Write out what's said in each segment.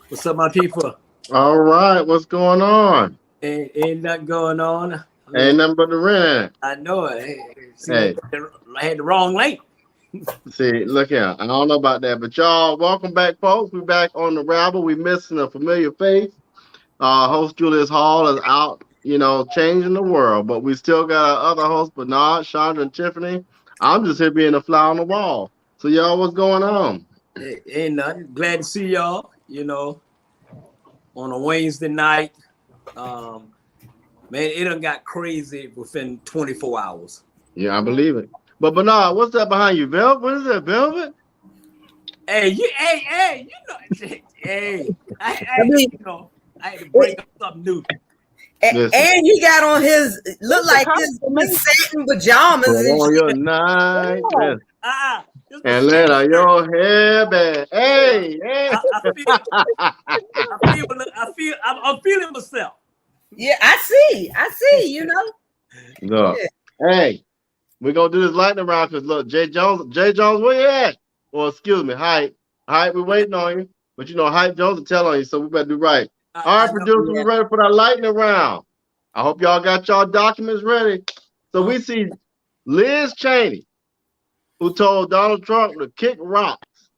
What's up, my people? All right, what's going on? Ain't nothing going on. Ain't nothing but the rent. I know it. Hey. I had the wrong link. See, look here. I don't know about that, but y'all, welcome back, folks. We're back on the Rabble. We missing a familiar face. Host Julius Hall is out, changing the world, but we still got our other hosts, Bernard, Chandra, and Tiffany. I'm just here being a fly on the wall. So, y'all, what's going on? Ain't nothing. Glad to see y'all, on a Wednesday night. Man, it done got crazy within 24 hours. Yeah, I believe it. But Bernard, what's that behind you? Velvet? What is that, Velvet? Hey, I had to bring up something new. And he got on his look like his satin pajamas. On your night. And let out your hair back. Hey. I'm feeling myself. Yeah, I see, Look, hey, we're gonna do this lightning round because look, Jay Jones, where you at? Well, excuse me, Hype, we're waiting on you. But Hype Jones will tell on you, so we better do right. All right, producer, we ready for that lightning round. I hope y'all got y'all documents ready. So we see Liz Cheney, who told Donald Trump to kick rocks.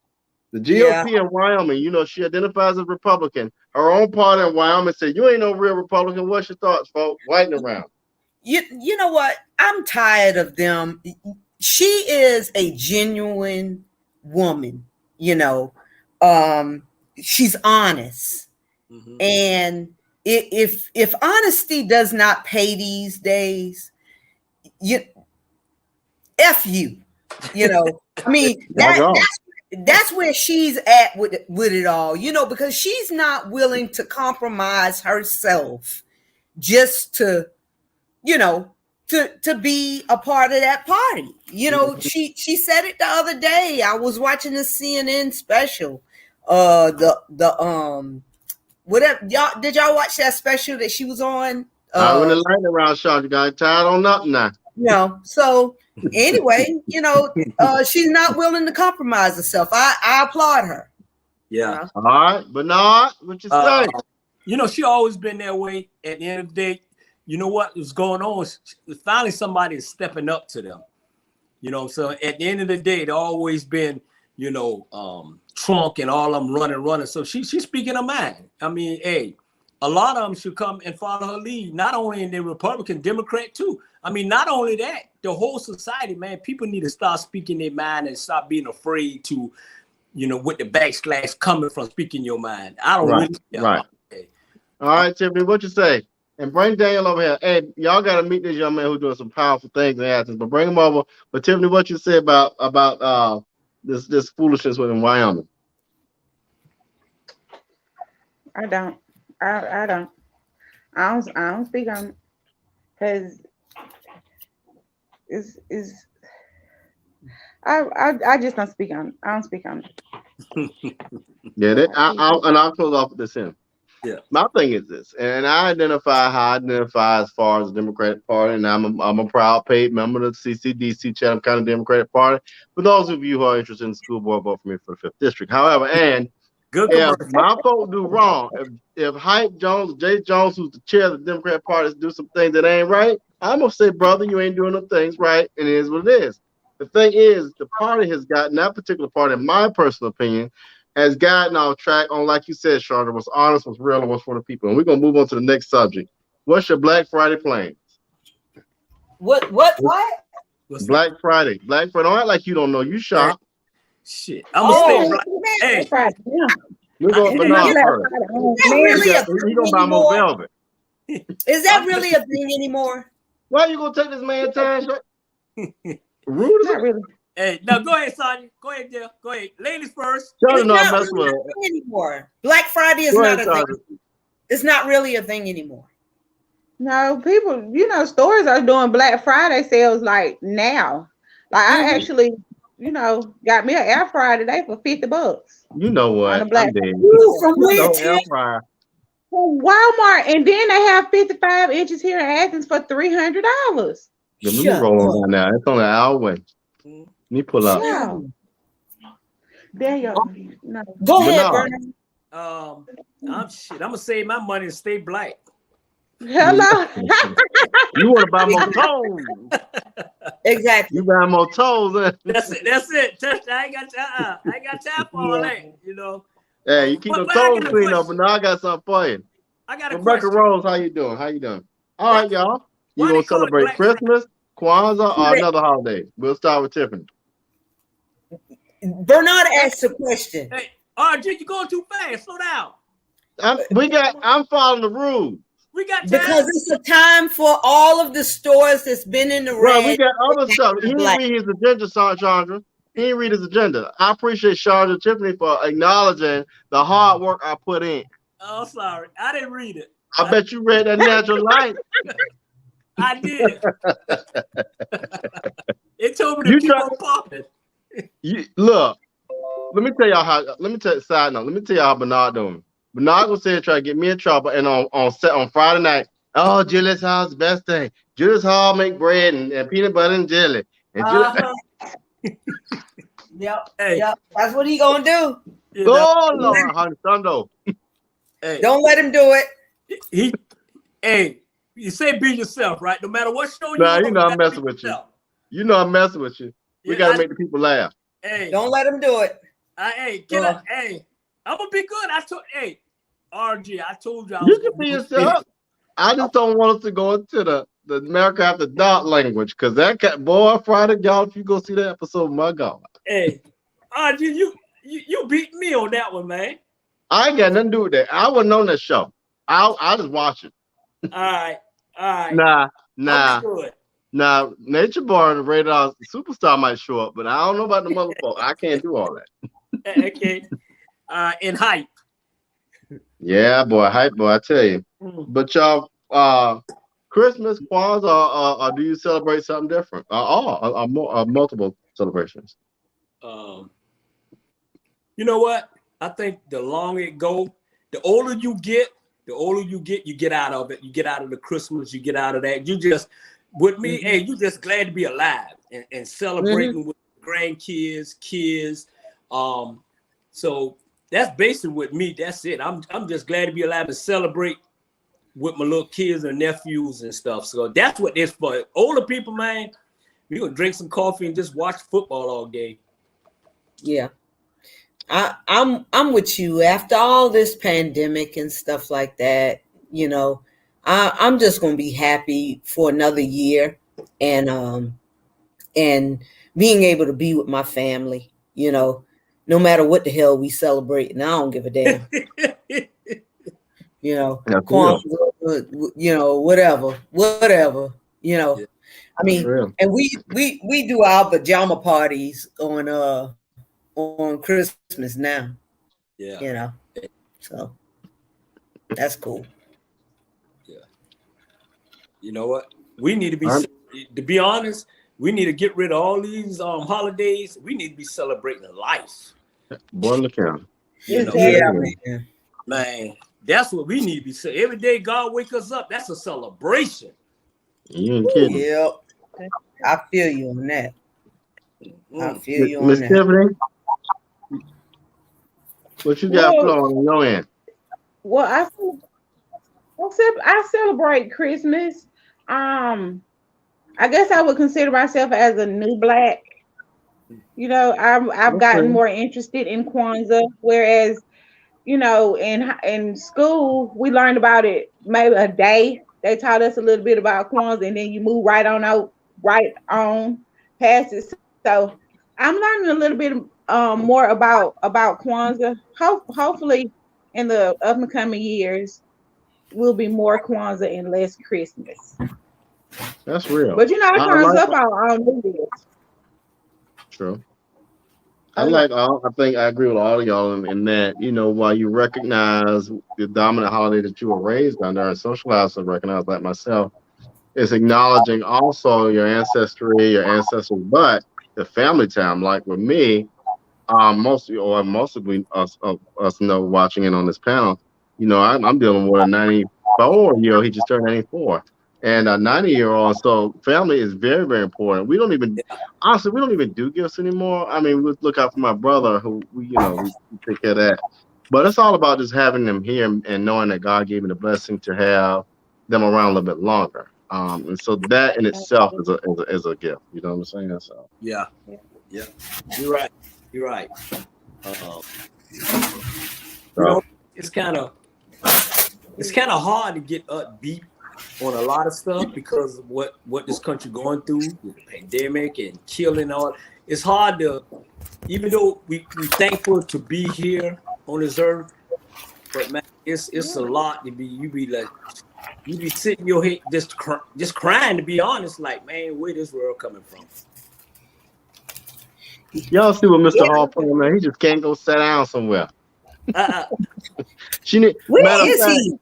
The GOP in Wyoming, she identifies as Republican. Her own party in Wyoming said, you ain't no real Republican. What's your thoughts, folks? Lightning round. You know what? I'm tired of them. She is a genuine woman, she's honest. Mm-hmm. And if honesty does not pay these days, F you. I mean, that's where she's at with it all, because she's not willing to compromise herself just to be a part of that party. She said it the other day. I was watching the CNN special. Whatever, did y'all watch that special that she was on? When the lightning round shot, you got tired on nothing now. So anyway, she's not willing to compromise herself. I applaud her. Yeah. All right, Bernard, what you say? She always been that way. At the end of the day, you know what was going on? Finally, somebody is stepping up to them. So at the end of the day, they always been, Trump and all of them running. So she's speaking her mind. I mean, hey, a lot of them should come and follow her lead, not only in the Republican, Democrat too. I mean, not only that, the whole society, man, people need to start speaking their mind and stop being afraid to, with the backslash coming from speaking your mind. I don't really care. Right. Okay. All right, Tiffany, what you say? And bring Daniel over here. Hey, y'all got to meet this young man who's doing some powerful things in Athens, but bring him over. But Tiffany, what you say about this foolishness within Wyoming? I don't speak on it because I just don't speak on it. I don't speak on it. Yeah, I'll close off with this here. Yeah. My thing is this, and I identify how I identify as far as the Democratic Party, and I'm a proud paid member of the CCDC, Chatham County Democratic Party. For those of you who are interested in the school board, vote for me for the 5th district. However, and if my folk do wrong, if Hype Jones, Jay Jones, who's the chair of the Democratic Party, do some things that ain't right, I'm gonna say, brother, you ain't doing them things right, and it is what it is. The thing is, the party has gotten, that particular party, in my personal opinion, has gotten off track on, like you said, Charlotte, what's honest, what's real, and what's for the people. And we're gonna move on to the next subject. What's your Black Friday plans? What? Black Friday. Don't act like you don't know. You shop. Shit. I'm gonna stay right. Hey. We're going Bernard first. He's gonna buy more velvet. Is that really a thing anymore? Why are you gonna take this man time? Rude, not really. Hey, now go ahead, Sonya. Go ahead, Jill. Go ahead. Ladies first. It's not really a thing anymore. Black Friday is not a thing. It's not really a thing anymore. No, people, stores are doing Black Friday sales like now. Like I actually, got me an air fryer today for $50. You know what? On Black Friday. From Walmart, and then they have 55 inches here in Athens for $300. Let me roll on now. It's only an hour away. Let me pull up. Yeah. There you go. No. Go ahead, Bernard. I'm gonna save my money and stay black. Hello. You want to buy more toes? Exactly. You buy more toes. That's it. I ain't got time for all that. Hey, you keep the toes clean up, but now I got something for you. I got a Rebecca question. Rose, how you doing? All right, y'all. You gonna celebrate Christmas, Kwanzaa, or another holiday? We'll start with Tiffany. Bernard asked a question. Hey, RJ, you're going too fast. Slow down. I'm following the rules. We got time. Because it's a time for all of the stores that's been in the red. Well, we got other stuff. He didn't read his agenda, Chandra. He didn't read his agenda. I appreciate Chandra Tiffany for acknowledging the hard work I put in. Oh, sorry. I didn't read it. I bet you read that Natural Light. I did. It told me to keep on popping. Look, let me tell y'all how Bernard doing. Bernard was saying try to get me in trouble, and on Friday night, oh, Julius Hall's the best thing. Julius Hall make bread and peanut butter and jelly. And Yep. That's what he gonna do. Oh Lord, honey, Thundo. Hey, don't let him do it. You say be yourself, right? No matter what show I'm messing with you. You know I'm messing with you. We gotta make the people laugh. Hey, don't let him do it. I'm gonna be good. RG, I told you. You can be yourself. I just don't want us to go into the America After Dark language, because that boy Friday, y'all, if you go see that episode, my God. Hey, RG, you beat me on that one, man. I ain't got nothing to do with that. I wasn't on that show. I'll just watch it. All right. Nah. Good. Now, Nature Boy and the Radar Superstar might show up, but I don't know about the motherfucker. I can't do all that. Okay. And hype. Yeah, boy, hype boy, I tell you. But y'all, Christmas, Kwanzaa, or do you celebrate something different? Multiple celebrations. You know what? I think the longer it go, the older you get, you get out of it. You get out of the Christmas, you get out of that. You just, with me, hey, you just glad to be alive and celebrating with grandkids, kids. So that's basically with me. That's it. I'm just glad to be alive and celebrate with my little kids and nephews and stuff. So that's what it's for. Older people, man, we gonna drink some coffee and just watch football all day. Yeah. I'm with you. After all this pandemic and stuff like that, you know, I'm just gonna be happy for another year and being able to be with my family, you know, no matter what the hell we celebrate, and I don't give a damn. You know, Kwanzaa, you know, whatever, you know. Yeah. I mean, and we do our pajama parties on Christmas now. Yeah. You know. So that's cool. Yeah. You know what? We need to be honest, we need to get rid of all these holidays. We need to be celebrating life. Boy, look at him. You know, yeah, man. That's what we need to be saying. Every day God wake us up, that's a celebration. You ain't kidding. Yep. I feel you on that. I feel you on Miss that. Tiffany, what you got flowing on your end? Well, I celebrate Christmas. I guess I would consider myself as a new black. You know, I've gotten more interested in Kwanzaa, whereas, you know, in school we learned about it maybe a day. They taught us a little bit about Kwanzaa, and then you move right on past it. So I'm learning a little bit more about Kwanzaa. Hopefully, in the upcoming years, will be more Kwanzaa and less Christmas. That's real. But you know, it turns up on New Year's. True. I think I agree with all of y'all in that, you know, while you recognize the dominant holiday that you were raised under and socialized to recognize, like myself, it's acknowledging also your ancestry, your ancestors, but the family time. Like with me, most of us know watching in on this panel, you know, I'm dealing with a 94-year-old. He just turned 94. And a 90-year-old. So family is very, very important. We don't even do gifts anymore. I mean, we look out for my brother who we take care of that. But it's all about just having them here and knowing that God gave me the blessing to have them around a little bit longer. And so that in itself is a gift. You know what I'm saying? So yeah. You're right. You know, it's kind of hard to get upbeat on a lot of stuff because of what this country going through with the pandemic and killing all. It's hard to, even though we thankful to be here on this earth, but man, it's a lot to be. You be sitting your head just crying, to be honest. Like, man, where this world coming from? Y'all see what Mr. Hall playing, man? He just can't go sit down somewhere. Where is he?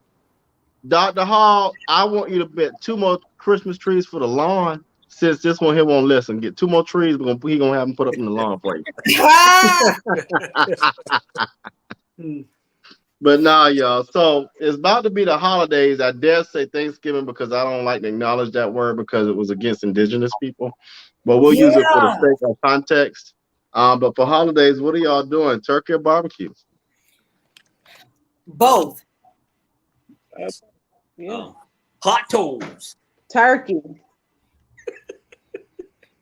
Dr. Hall, I want you to bet 2 more Christmas trees for the lawn. Since this one here won't listen, get 2 more trees. He gonna have them put up in the lawn for you. But nah, y'all. So it's about to be the holidays. I dare say Thanksgiving because I don't like to acknowledge that word because it was against indigenous people. But we'll use it for the sake of context. But for holidays, what are y'all doing? Turkey or barbecue? Both. Hot toes. Turkey.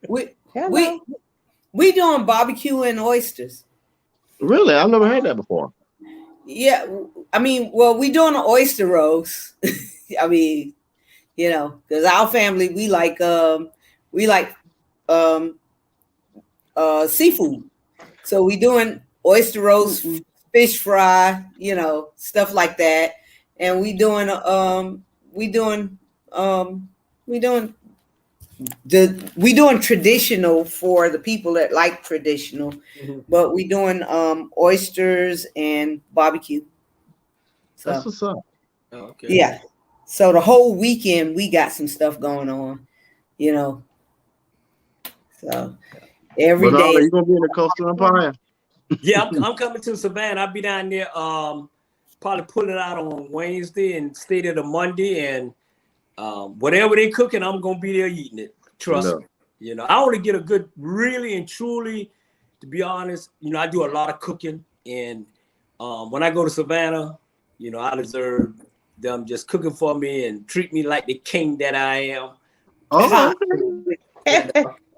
We doing barbecue and oysters. Really? I've never heard that before. Yeah, I mean, well, we doing an oyster roast. I mean, you know, because our family we like seafood, so we doing oyster roast, fish fry, you know, stuff like that. and we doing traditional for the people that like traditional, but we doing oysters and barbecue. So that's what's up. Oh, okay. Yeah. So the whole weekend we got some stuff going on, you know. So every But day. you gonna be in the Coastal Empire? Yeah, I'm coming to Savannah. I'll be down there probably pull it out on Wednesday and stay there to Monday, and whatever they cooking, I'm gonna be there eating it. Trust me. You know, I want to get a good, really and truly, to be honest, you know, I do a lot of cooking, and when I go to Savannah, you know, I deserve them just cooking for me and treat me like the king that I am. Oh,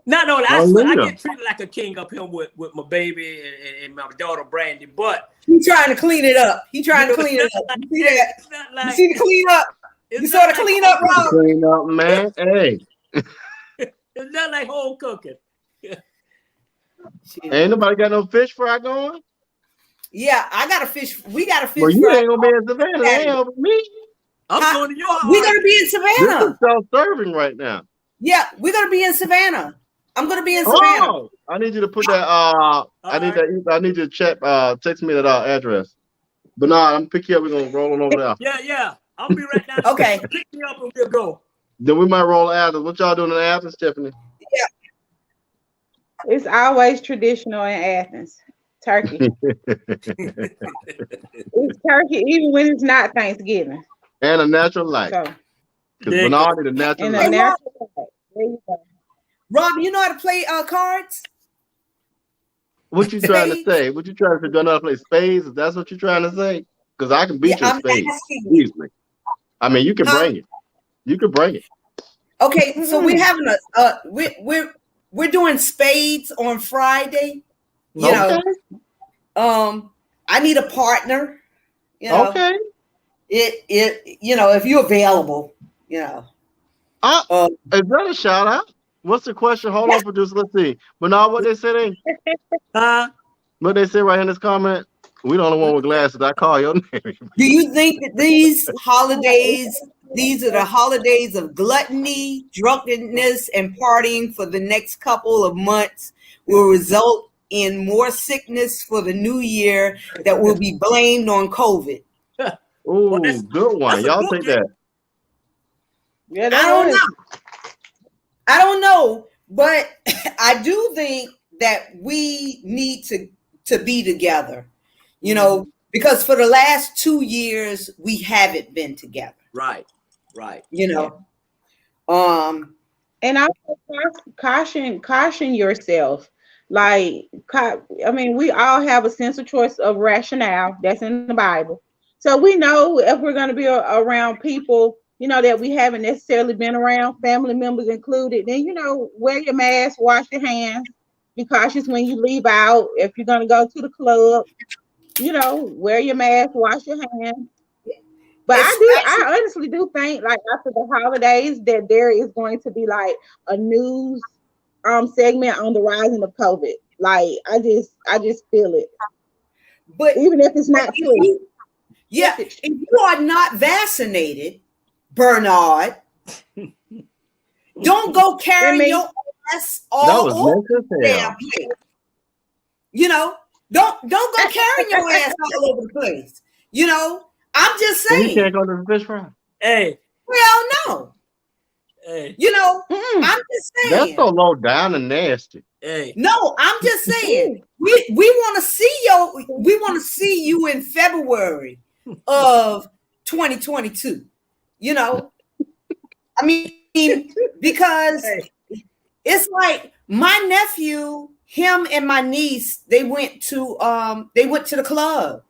No, I swear, I get treated like a king up here with my baby and my daughter Brandy, but he's trying to clean it up. He's trying to clean it up. You see that? You see the clean up? You saw the clean up, Rob? Clean up, man. Hey. It's not like home cooking. Ain't nobody got no fish fry going? Yeah, I got a fish. We got a fish fry. Well, you ain't gonna be in Savannah. They ain't helping me. I'm going to your house. We're gonna be in Savannah. This is self-serving right now. Yeah, we're gonna be in Savannah. I'm gonna be in Savannah. Oh, I need you to put that. I need you to check. Text me that address. But nah, I'm pick you up. We're gonna roll on over there. Yeah. I'll be right down. Okay. Pick me up and we'll go. Then we might roll after. What y'all doing in Athens, Tiffany? Yeah. It's always traditional in Athens. Turkey. It's turkey, even when it's not Thanksgiving. And a natural light. So, because Bernard need a natural light. There you go. Rob, you know how to play cards? What you trying to say? What you trying to say? Do I know how to play spades? If that's what you're trying to say? Because I can beat your spades easily. I mean, you can bring it. You can bring it. Okay, so we're having we're doing spades on Friday. You know, I need a partner. You know, okay. It you know, if you're available, you know. Is that a shout out? What's the question? Hold on, producer. Let's see. But now what they say? What they say right in this comment? We the only one with glasses. I call your name. Do you think that these holidays, these are the holidays of gluttony, drunkenness, and partying for the next couple of months will result in more sickness for the new year that will be blamed on COVID? Oh, good one. Y'all take that. Yeah, I don't know, but I do think that we need to be together, you know, because for the last 2 years we haven't been together. Right. You know, and also caution yourself. Like, I mean, we all have a sense of choice of rationale that's in the Bible. So we know if we're going to be around people, you know, that we haven't necessarily been around, family members included, then, you know, wear your mask, wash your hands, be cautious when you leave out. If you're going to go to the club, you know, wear your mask, wash your hands. But I honestly do think, like, after the holidays that there is going to be like a news segment on the rising of COVID. Like, I just feel it. But even if it's not true. Yeah, if you are not vaccinated, Bernard, don't go carrying your ass all over the damn place. You know, don't go carrying your ass all over the place. You know, I'm just saying. You can't go to the fish fry. Hey. Well, no. Hey. You know, I'm just saying. That's so low down and nasty. Hey. No, I'm just saying. We want to see you in February of 2022. You know, I mean, because it's like my nephew, him and my niece, they went to the club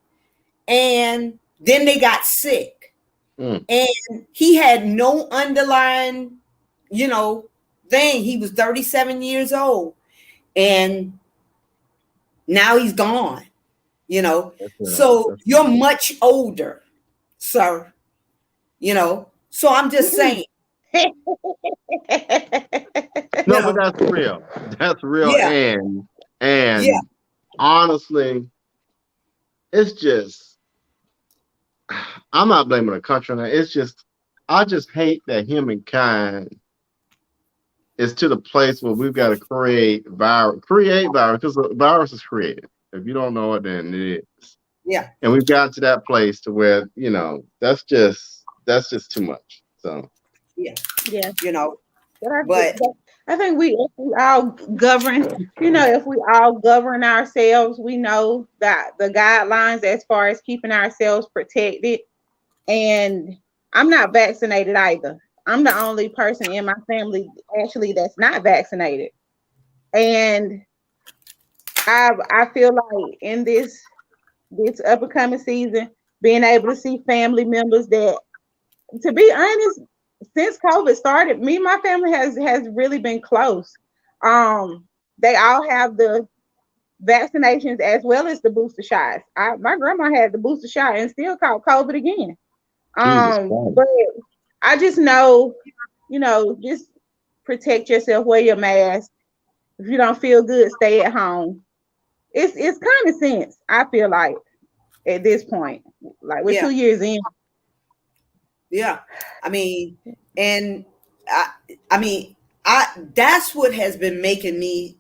and then they got sick. And he had no underlying, you know, thing. He was 37 years old and now he's gone, you know. So you're much older, sir, you know. So I'm just saying. No, but that's real. That's real. Yeah. And honestly, it's just, I'm not blaming the country. It's just, I just hate that humankind is to the place where we've got to create virus because the virus is created. If you don't know it, then it is. Yeah. And we've gotten to that place to where, that's just too much. So yeah, Yeah. But I think if we all govern, if we all govern ourselves, we know that the guidelines as far as keeping ourselves protected. And I'm not vaccinated either. I'm the only person in my family actually that's not vaccinated. And I feel like in this upcoming season, being able to see family members that, to be honest, since COVID started, me and my family has really been close. They all have the vaccinations as well as the booster shots. My grandma had the booster shot and still caught COVID again. But I just know, just protect yourself, wear your mask. If you don't feel good, stay at home. It's common sense, I feel like, at this point. Like we're 2 years in. Yeah. I mean, and that's what has been making me,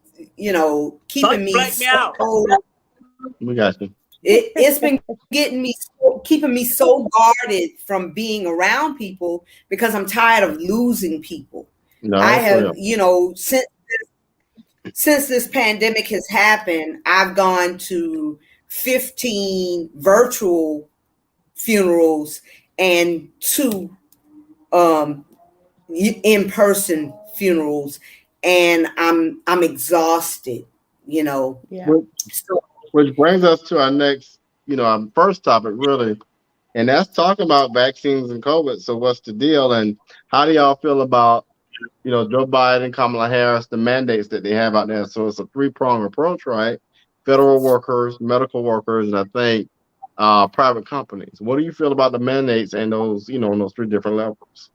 keeping me so, we got you. It's been keeping me so guarded from being around people because I'm tired of losing people. No, I have, since this pandemic has happened, I've gone to 15 virtual funerals and 2 in-person funerals, and I'm exhausted, Yeah. Which brings us to our next, our first topic, really, and that's talking about vaccines and COVID. So what's the deal, and how do y'all feel about, Joe Biden, Kamala Harris, the mandates that they have out there? So it's a 3-pronged approach, right? Federal workers, medical workers, and I think private companies. What do you feel about the mandates and those, on those 3 different levels?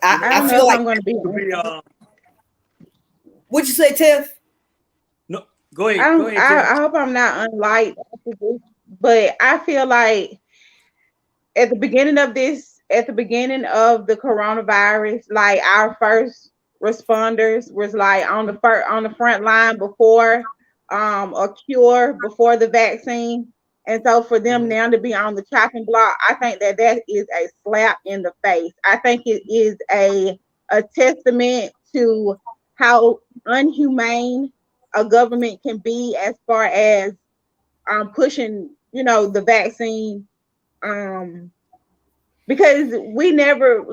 I feel like I'm going to be. What'd you say, Tiff? No, go ahead. I hope I'm not unlike, but I feel like at the beginning of the coronavirus, like our first responders was like on the front line before a cure, before the vaccine. And so for them now to be on the chopping block, I think that is a slap in the face. I think it is a testament to how unhumane a government can be as far as pushing, the vaccine. Because we never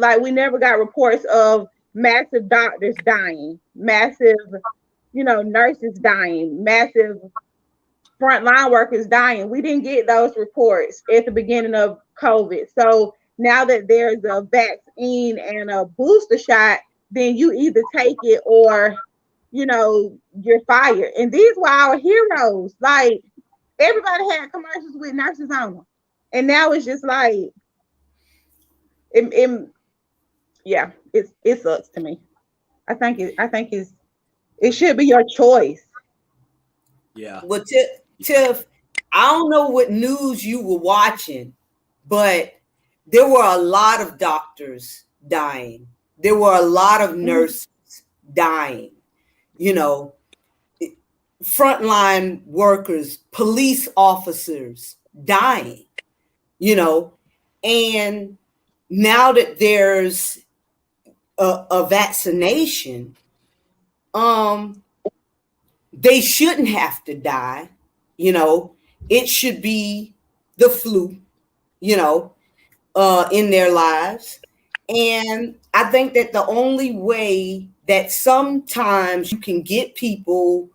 got reports of massive doctors dying, massive, nurses dying, massive frontline workers dying. We didn't get those reports at the beginning of COVID. So now that there's a vaccine and a booster shot, then you either take it or, you're fired. And these were our heroes. Like, everybody had commercials with nurses on them. And now it's just like, it sucks to me. I think it should be your choice. Yeah. Well, Tiff, I don't know what news you were watching, but there were a lot of doctors dying. There were a lot of nurses dying. Frontline workers, police officers dying. And now that there's a vaccination, they shouldn't have to die. It should be the flu, in their lives. And I think that the only way that sometimes you can get people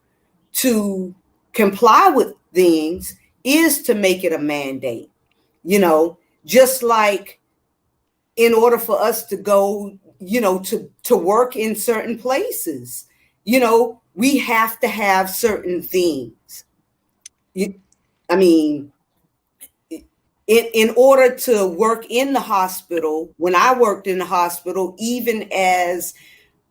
to comply with things is to make it a mandate, just like in order for us to go, to work in certain places, we have to have certain things. In order to work in the hospital, when I worked in the hospital, even as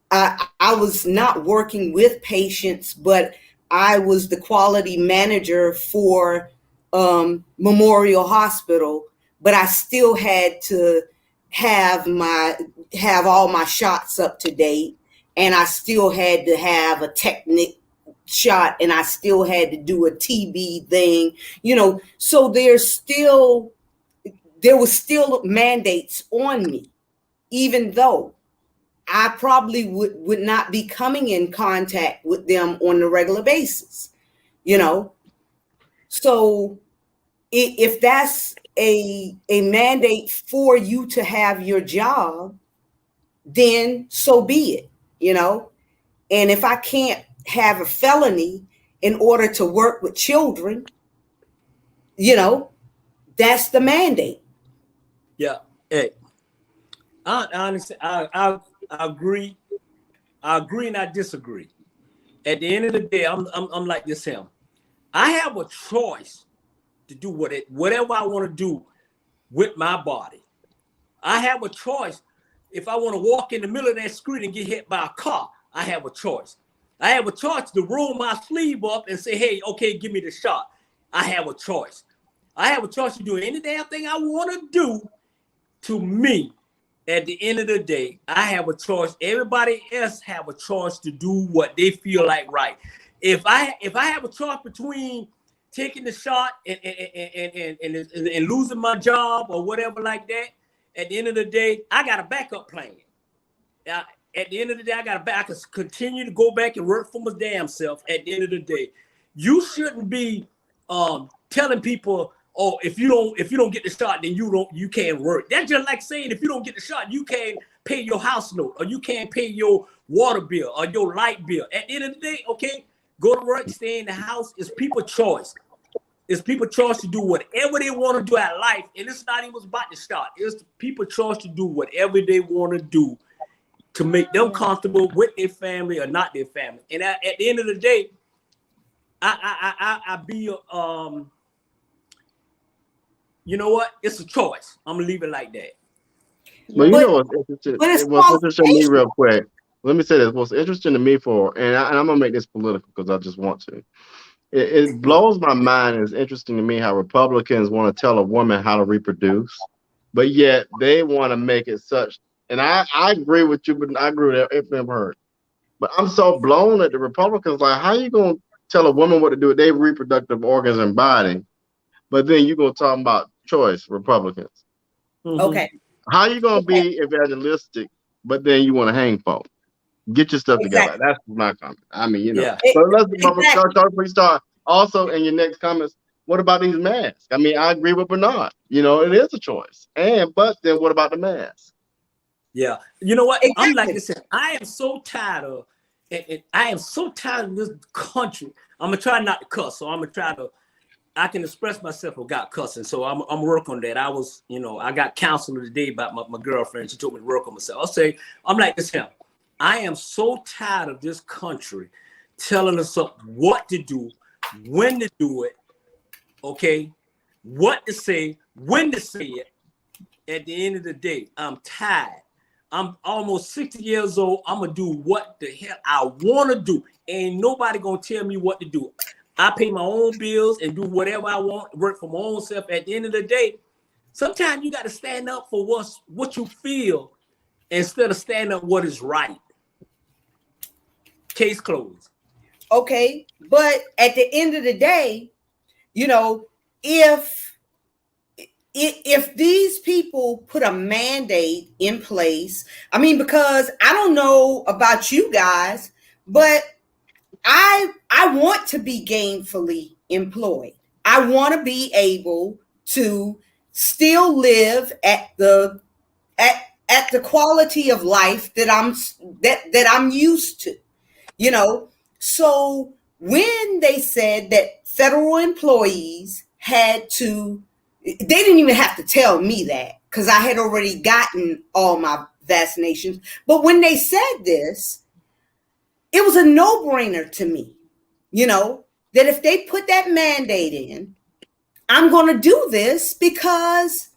I was not working with patients, but I was the quality manager for Memorial Hospital. but I still had to have all my shots up to date, and I still had to have a technique shot, and I still had to do a TB thing, so there was still mandates on me, even though I probably would not be coming in contact with them on a regular basis, So if that's a mandate for you to have your job, then so be it, And if I can't have a felony in order to work with children, that's the mandate. Yeah. Hey, I honestly, I agree. I agree and I disagree. At the end of the day, I'm like this him. I have a choice to do whatever I want to do with my body. I have a choice. If I want to walk in the middle of that street and get hit by a car, I have a choice. I have a choice to roll my sleeve up and say, hey, okay, give me the shot. I have a choice. I have a choice to do any damn thing I want to do. To me, at the end of the day, I have a choice. Everybody else have a choice to do what they feel like right. If I have a choice between taking the shot and losing my job or whatever like that, at the end of the day, I got a backup plan. At the end of the day, I can continue to go back and work for my damn self. At the end of the day, you shouldn't be telling people, oh, if you don't get the shot, then you can't work. That's just like saying if you don't get the shot, you can't pay your house note, or you can't pay your water bill or your light bill. At the end of the day, okay, go to work, stay in the house. It's people's choice. It's people's choice to do whatever they want to do at life, and it's not even about the shot. It's people's choice to do whatever they want to do to make them comfortable with their family or not their family. And at the end of the day, I be you know what? It's a choice. I'm gonna leave it like that. Well, what's interesting? What's interesting to me, real quick. Let me say this. What's interesting to me and I'm gonna make this political because I just want to. It blows my mind. It's interesting to me how Republicans want to tell a woman how to reproduce, but yet they want to make it such. And I agree with you, but I agree with everything I've heard. But I'm so blown at the Republicans. Like, how you gonna tell a woman what to do with their reproductive organs and body, but then you gonna talk about choice, Republicans? Mm-hmm. Okay. How you gonna be evangelistic, but then you want to hang folks? Get your stuff together. That's my comment. I mean, Yeah. But let's start. Also, in your next comments, what about these masks? I mean, I agree with Bernard. It is a choice. But then what about the masks? Yeah. You know what? Exactly. I'm like I said, I am so tired of this country. I'm gonna try not to cuss, so I'm gonna try to. I can express myself without cussing, so I'm working on that. I was, I got counseling today about my girlfriend. She told me to work on myself. I'm like this him. I am so tired of this country telling us what to do, when to do it, okay, what to say, when to say it. At the end of the day, I'm tired. I'm almost 60 years old. I'm going to do what the hell I want to do. Ain't nobody going to tell me what to do. I pay my own bills and do whatever I want, work for my own self. At the end of the day, sometimes you got to stand up for what you feel instead of stand up what is right. Case closed. Okay, but at the end of the day, if these people put a mandate in place, I mean, because I don't know about you guys, but I want to be gainfully employed. I want to be able to still live at the quality of life that I'm used to. So when they said that federal employees had to, they didn't even have to tell me that because I had already gotten all my vaccinations. But when they said this, it was a no-brainer to me, that if they put that mandate in, I'm going to do this because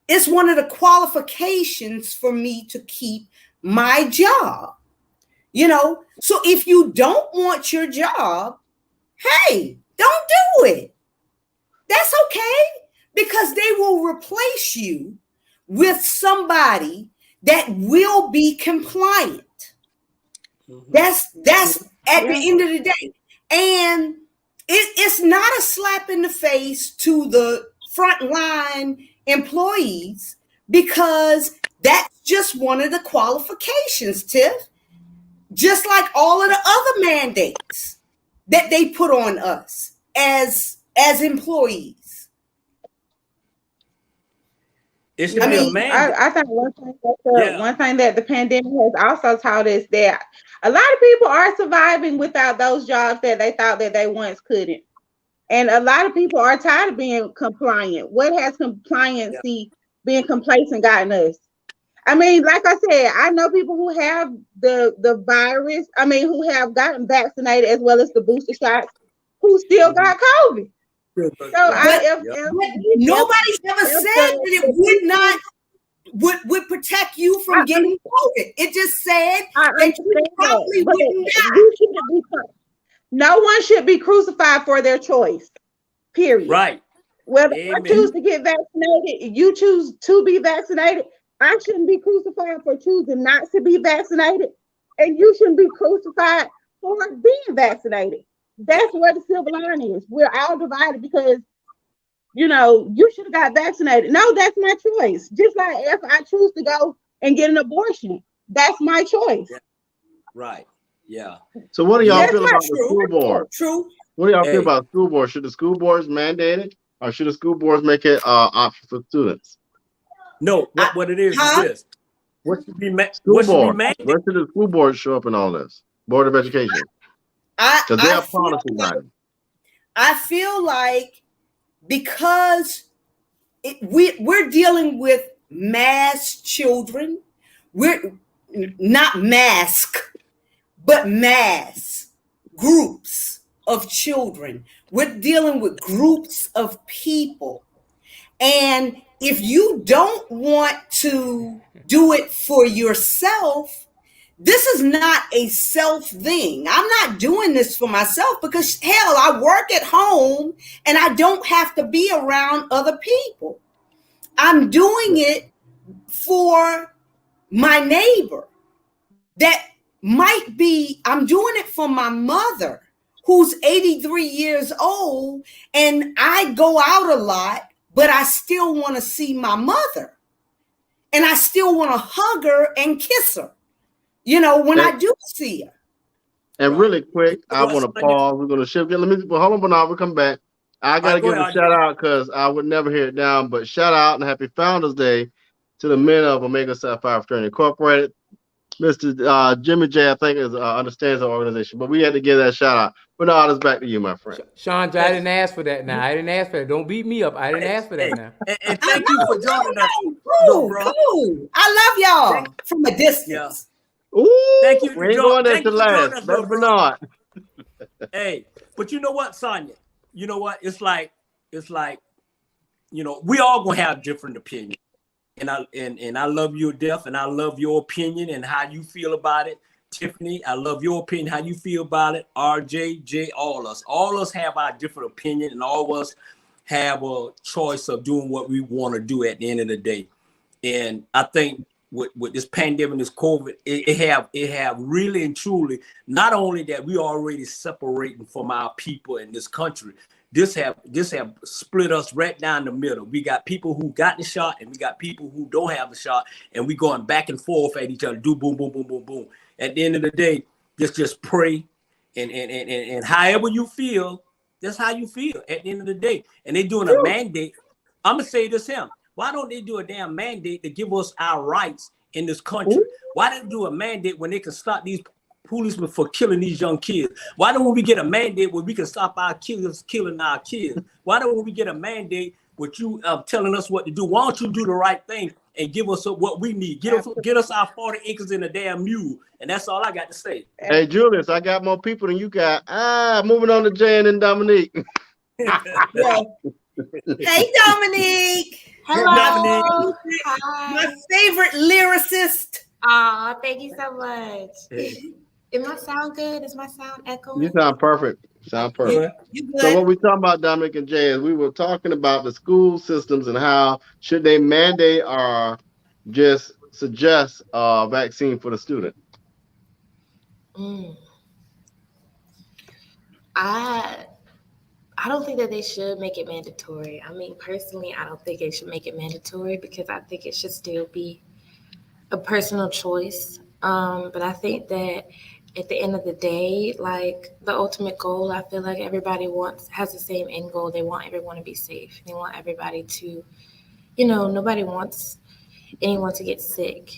it's one of the qualifications for me to keep my job. So if you don't want your job, hey, don't do it. That's okay. because they will replace you with somebody that will be compliant. That's at the end of the day. And it's not a slap in the face to the frontline employees, because that's just one of the qualifications, Tiff. Just like all of the other mandates that they put on us as employees. It should be a mandate. I think one thing that the pandemic has also taught us that a lot of people are surviving without those jobs that they thought that they once couldn't. And a lot of people are tired of being compliant. What has compliancy, being complacent, gotten us? I mean, like I said, I know people who have the virus, who have gotten vaccinated as well as the booster shots, who still got COVID. So nobody's ever said that it would protect you from getting COVID. It just said that you probably wouldn't die. No one should be crucified for their choice. Period. Right. Whether I choose to get vaccinated, you choose to be vaccinated, I shouldn't be crucified for choosing not to be vaccinated, and you shouldn't be crucified for being vaccinated. That's where the silver line is. We're all divided because, you should have got vaccinated. No, that's my choice. Just like if I choose to go and get an abortion, that's my choice. Yeah. Right. Yeah. So what do y'all feel about the school board? True. What do y'all feel about school board? Should the school boards mandate it, or should the school boards make it option for students? No, what it is this. What should be mandated? Where should the school board show up in all this? Board of Education. Because they have policy writing. I feel like because we're dealing with mass children, we're not mask, but mass groups of children. We're dealing with groups of people. And if you don't want to do it for yourself, this is not a self thing. I'm not doing this for myself because, hell, I work at home and I don't have to be around other people. I'm doing it for my neighbor that might be, I'm doing it for my mother who's 83 years old, and I go out a lot, but I still want to see my mother and I still want to hug her and kiss her. When I do see her. And really quick, I want to pause. We're going to shift. Hold on, Bernard. We'll come back. I got to give a shout out because I would never hear it down. But shout out and happy Founders Day to the men of Omega Sapphire Fraternity Incorporated. Mr. Jimmy J, I think, understands the organization. But we had to give that shout out. Bernard, it's back to you, my friend. Sean, I didn't ask for that now. I didn't ask for that. Don't beat me up. I didn't ask for that now. And thank you for joining us. Cool. I love y'all from a distance. Yeah. Ooh, thank you. We ain't going there to last. That's Bernard. Hey, but you know what, Sonia? You know what? It's like, we all gonna have different opinions. And I love your death, and I love your opinion and how you feel about it. Tiffany, I love your opinion, how you feel about it. RJ, Jay, all us have our different opinion, and all of us have a choice of doing what we want to do at the end of the day. And I think with this pandemic, this COVID, it have really and truly, not only that we already separating from our people in this country, this have split us right down the middle. We got people who got the shot and we got people who don't have the shot, and we going back and forth at each other, do boom, boom, boom, boom, boom. At the end of the day, just pray and however you feel, that's how you feel at the end of the day. And they doing a mandate. I'm gonna say this here. Why don't they do a damn mandate to give us our rights in this country? Why don't they do a mandate when they can stop these policemen for killing these young kids? Why don't we get a mandate where we can stop our killers killing our kids? Why don't we get a mandate with you telling us what to do? Why don't you do the right thing and give us what we need? Get us our 40 acres in a damn mule. And that's all I got to say. Hey, Julius, I got more people than you got. Moving on to Jan and Dominique. Hey, Dominique. Hello. Hi. My favorite lyricist. Aw, thank you so much. It might sound good. Does my sound echo? You sound perfect. Sound perfect. You So good? what we talking about, Dominic and Jay, is we were talking about the school systems and how should they mandate or just suggest a vaccine for the student? I don't think that they should make it mandatory. I mean, personally, I don't think they should make it mandatory because I think it should still be a personal choice. But I think that at the end of the day, like the ultimate goal, I feel like everybody has the same end goal. They want everyone to be safe. They want everybody to, nobody wants anyone to get sick.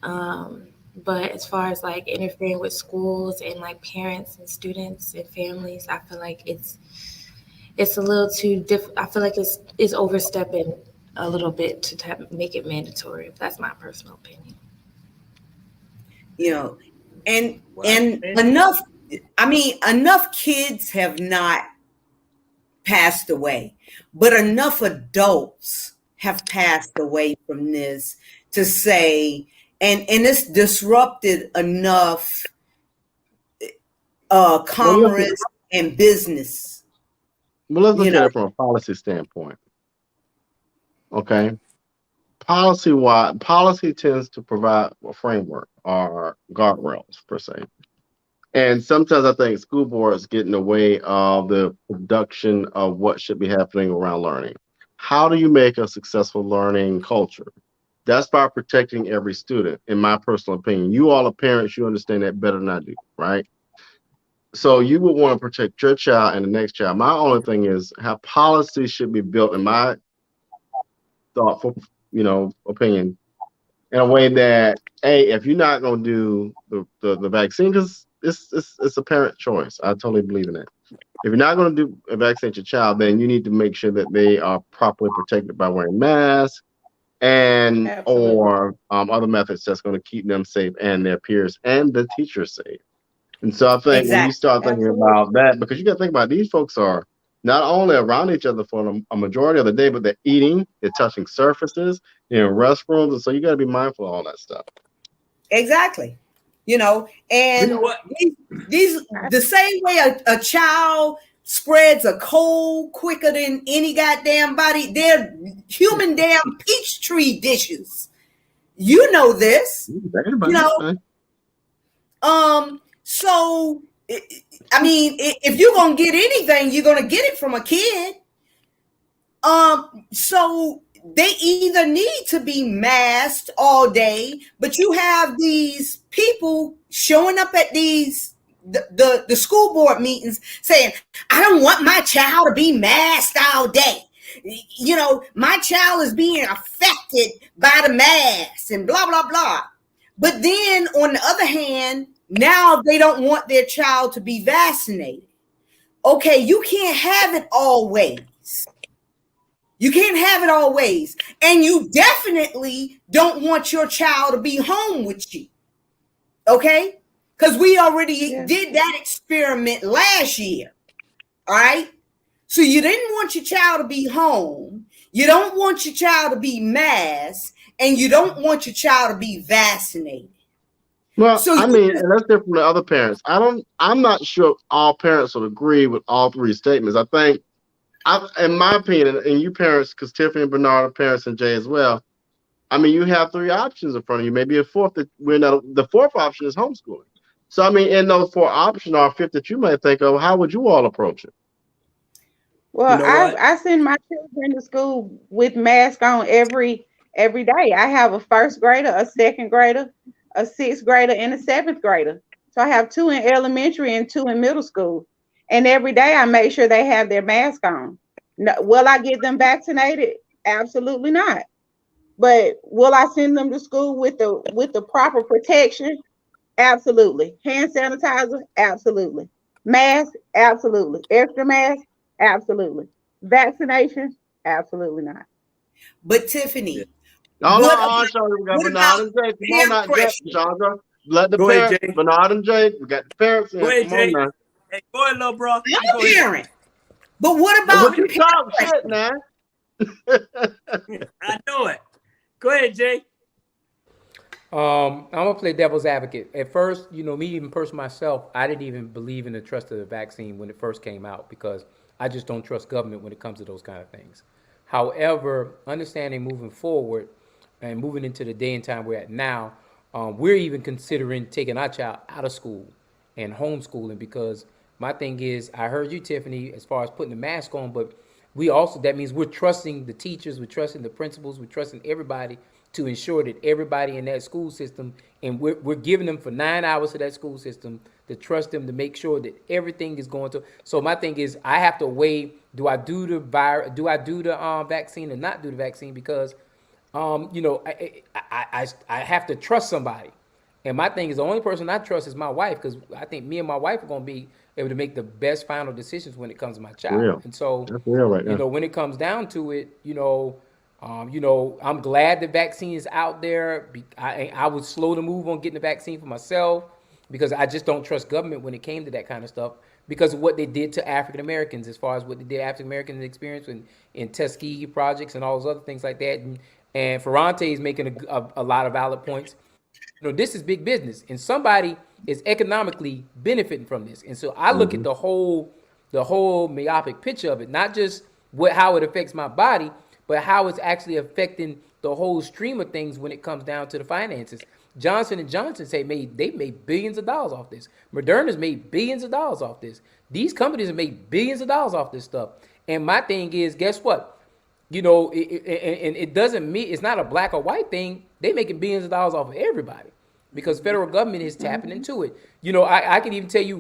But as far as like interfering with schools and like parents and students and families, I feel like it's a little too I feel like it's overstepping a little bit to make it mandatory. That's my personal opinion. And enough kids have not passed away, but enough adults have passed away from this to say, and it's disrupted enough commerce and business. Well, let's look at it from a policy standpoint. Okay. Policy tends to provide a framework or guardrails per se. And sometimes I think school boards get in the way of the production of what should be happening around learning. How do you make a successful learning culture? That's by protecting every student, in my personal opinion. You all are parents, you understand that better than I do, right? So you would want to protect your child and the next child. My only thing is how policy should be built, in my thoughtful, opinion, in a way that, if you're not going to do the vaccine, because it's a parent choice. I totally believe in that. If you're not going to do a vaccinate your child, then you need to make sure that they are properly protected by wearing masks and or other methods that's going to keep them safe and their peers and the teachers safe. And so I think when you start thinking about that, because you got to think about these folks are not only around each other for a majority of the day, but they're eating, they're touching surfaces, restrooms, and so you got to be mindful of all that stuff. Exactly. And these the same way a child spreads a cold quicker than any goddamn body, they're human damn peach tree dishes. You know this. So I mean, if you're gonna get anything, you're gonna get it from a kid. So they either need to be masked all day, but you have these people showing up at the school board meetings saying, I don't want my child to be masked all day. My child is being affected by the mask and blah, blah, blah. But then on the other hand, now they don't want their child to be vaccinated. Okay, you can't have it always. You can't have it always. And you definitely don't want your child to be home with you. Okay? Because we already did that experiment last year. All right? So you didn't want your child to be home. You don't want your child to be masked. And you don't want your child to be vaccinated. Well, and that's different from the other parents. I'm not sure all parents would agree with all three statements. I think, in my opinion, and you parents, because Tiffany and Bernard are parents and Jay as well, I mean, you have three options in front of you, maybe a fourth. The fourth option is homeschooling. So, I mean, in those four options or fifth that you might think of, how would you all approach it? Well, I send my children to school with masks on every day. I have a first grader, a second grader, a sixth grader, and a seventh grader. So I have 2 in elementary and 2 in middle school. And every day I make sure they have their mask on. No, will I get them vaccinated? Absolutely not. But will I send them to school with the proper protection? Absolutely. Hand sanitizer? Absolutely. Mask? Absolutely. Extra mask? Absolutely. Vaccination? Absolutely not. But Tiffany, Bernard and Jay. Come on now, Chandra. Let the parents, Jay. Bernard and Jay, we got the parents. Go ahead, Jay. Hey, go ahead, little bro. I'm a parent. But what about you talk shit now? I know it. Go ahead, Jay. I'm gonna play devil's advocate. At first, me even personally myself, I didn't even believe in the trust of the vaccine when it first came out because I just don't trust government when it comes to those kind of things. However, understanding moving forward and moving into the day and time we're at now, we're even considering taking our child out of school and homeschooling because my thing is, I heard you, Tiffany, as far as putting the mask on, but that means we're trusting the teachers, we're trusting the principals, we're trusting everybody to ensure that everybody in that school system, and we're giving them for 9 hours of that school system to trust them to make sure that everything is going to. So my thing is, I have to weigh: do I do the vaccine or not do the vaccine? Because, I have to trust somebody, and my thing is the only person I trust is my wife because I think me and my wife are going to be able to make the best final decisions when it comes to my child. Real. And so, That's real right now. when it comes down to it, I'm glad the vaccine is out there. I was slow to move on getting the vaccine for myself because I just don't trust government when it came to that kind of stuff because of what they did to African Americans, as far as what they did African Americans experience in Tuskegee projects and all those other things like that. And Ferrante is making a lot of valid points. This is big business, and somebody is economically benefiting from this. And so I look at the whole myopic picture of it, not just how it affects my body, but how it's actually affecting the whole stream of things when it comes down to the finances. Johnson & Johnson they made billions of dollars off this. Moderna's made billions of dollars off this. These companies have made billions of dollars off this stuff. And my thing is, guess what? It doesn't mean it's not a black or white thing. They're making billions of dollars off of everybody because federal government is tapping into it. I can even tell you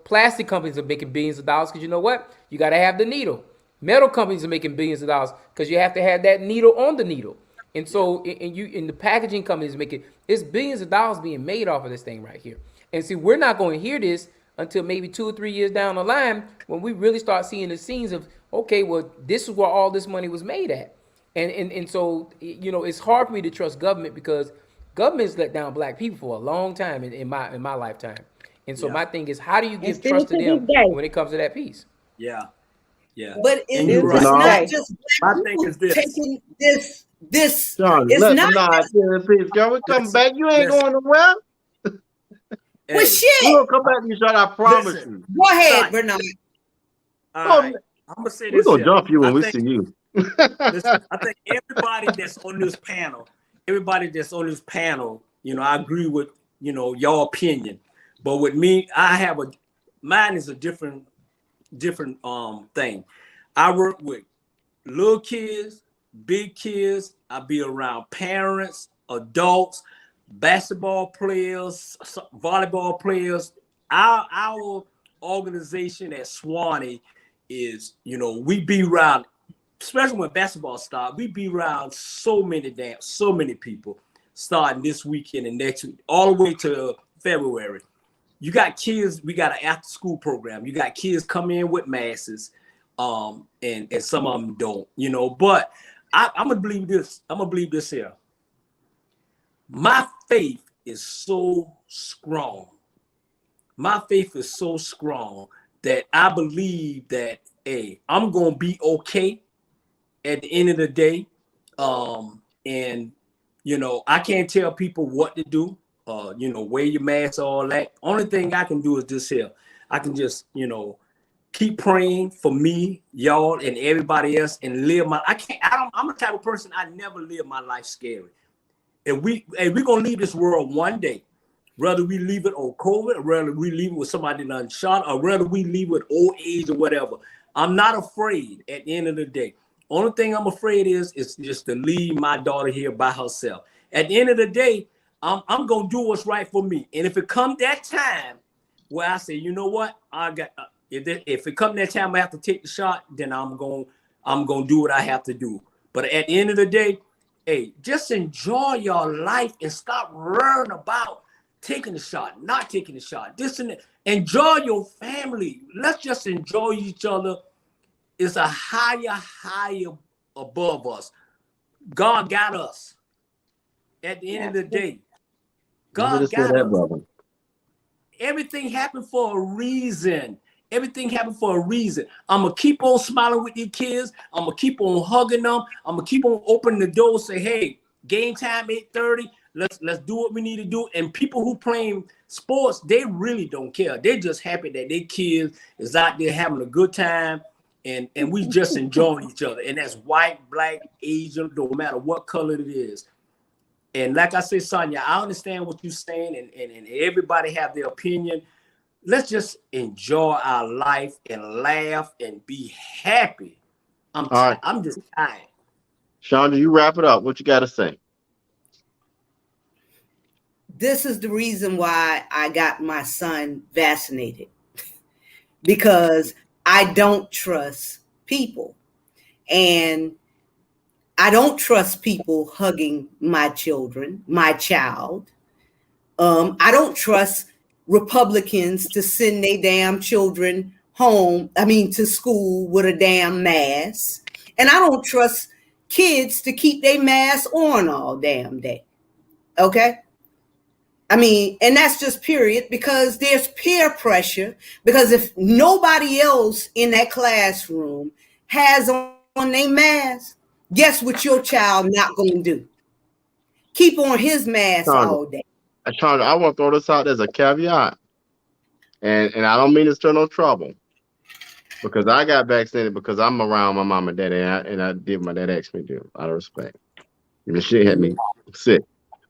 plastic companies are making billions of dollars because you know what? You got to have the needle. Metal companies are making billions of dollars because you have to have that needle on the needle. And so in the packaging companies it's billions of dollars being made off of this thing right here. And see, we're not going to hear this until maybe 2 or 3 years down the line when we really start seeing the scenes of, okay, well, this is where all this money was made at. And so, it's hard for me to trust government because government's let down black people for a long time in my lifetime. And so my thing is, how do you give trust to them when it comes to that piece? Yeah. Yeah. But it's right. not just my thing is taking this. John, it's not. Please, girl, we come back. You ain't going nowhere. Well, shit. We'll come back to you, Sean. I promise you. Go ahead, Bernard. All right. I'm gonna say this. We're gonna jump you when we see you. Listen, I think everybody that's on this panel, I agree with your opinion. But with me, mine is a different thing. I work with little kids, big kids. I be around parents, adults, basketball players, volleyball players. Our organization at Swanee is, we be around, especially when basketball starts, we be around so many people starting this weekend and next week, all the way to February. You got kids, we got an after school program. You got kids come in with masses, and some of them don't, but I'm gonna believe this. I'm gonna believe this here. My faith is so strong. My faith is so strong that I believe that, I'm gonna be okay at the end of the day. And I can't tell people what to do. Wear your mask, all that. Only thing I can do is this here. I can just, keep praying for me, y'all, and everybody else, and live I'm the type of person, I never live my life scary. And we're gonna leave this world one day, whether we leave it on COVID, or whether we leave it with somebody done shot, or whether we leave it with old age or whatever. I'm not afraid at the end of the day. Only thing I'm afraid is just to leave my daughter here by herself. At the end of the day, I'm gonna do what's right for me. And if it come that time where I say, you know what, if it come that time I have to take the shot, then I'm gonna do what I have to do. But at the end of the day, just enjoy your life and stop worrying about taking the shot, not taking the shot. This and that. Enjoy your family. Let's just enjoy each other. It's a higher above us. God got us. At the end of the day, God got us. Everything happened for a reason. Everything happened for a reason. I'm going to keep on smiling with these kids. I'm going to keep on hugging them. I'm going to keep on opening the door, say, hey, game time 8:30. Let's do what we need to do. And people who playing sports, they really don't care. They're just happy that their kids is out there having a good time, and we just enjoying each other. And that's white, black, Asian, no matter what color it is. And like I said, Sonia, I understand what you're saying, and everybody have their opinion. Let's just enjoy our life and laugh and be happy. I'm just tired. Shonda, you wrap it up. What you got to say? This is the reason why I got my son vaccinated, because I don't trust people, and I don't trust people hugging my child. I don't trust Republicans to send their damn children to school with a damn mask. And I don't trust kids to keep their mask on all damn day. Okay? And that's just period, because there's peer pressure. Because if nobody else in that classroom has on their mask, guess what your child not going to do? Keep on his mask all day. Chandra, I want to throw this out as a caveat. And I don't mean to stir no trouble, because I got vaccinated because I'm around my mom and daddy, and I did what my dad asked me to do out of respect. And the shit had me sick.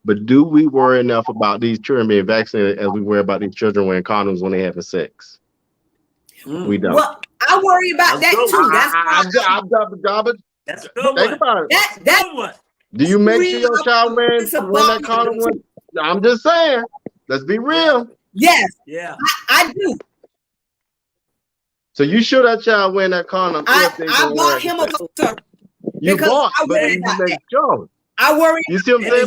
But do we worry enough about these children being vaccinated as we worry about these children wearing condoms when they having sex? We don't. Well, I worry about that too. That's a good one. Think about it. That's one. Do you make sure your child wearing that condom? I'm just saying. Let's be real. Yes. Yeah. I do. So you sure that child wearing that condom? I bought him a sir. You bought, but you make sure. I worry. You see what I'm saying? I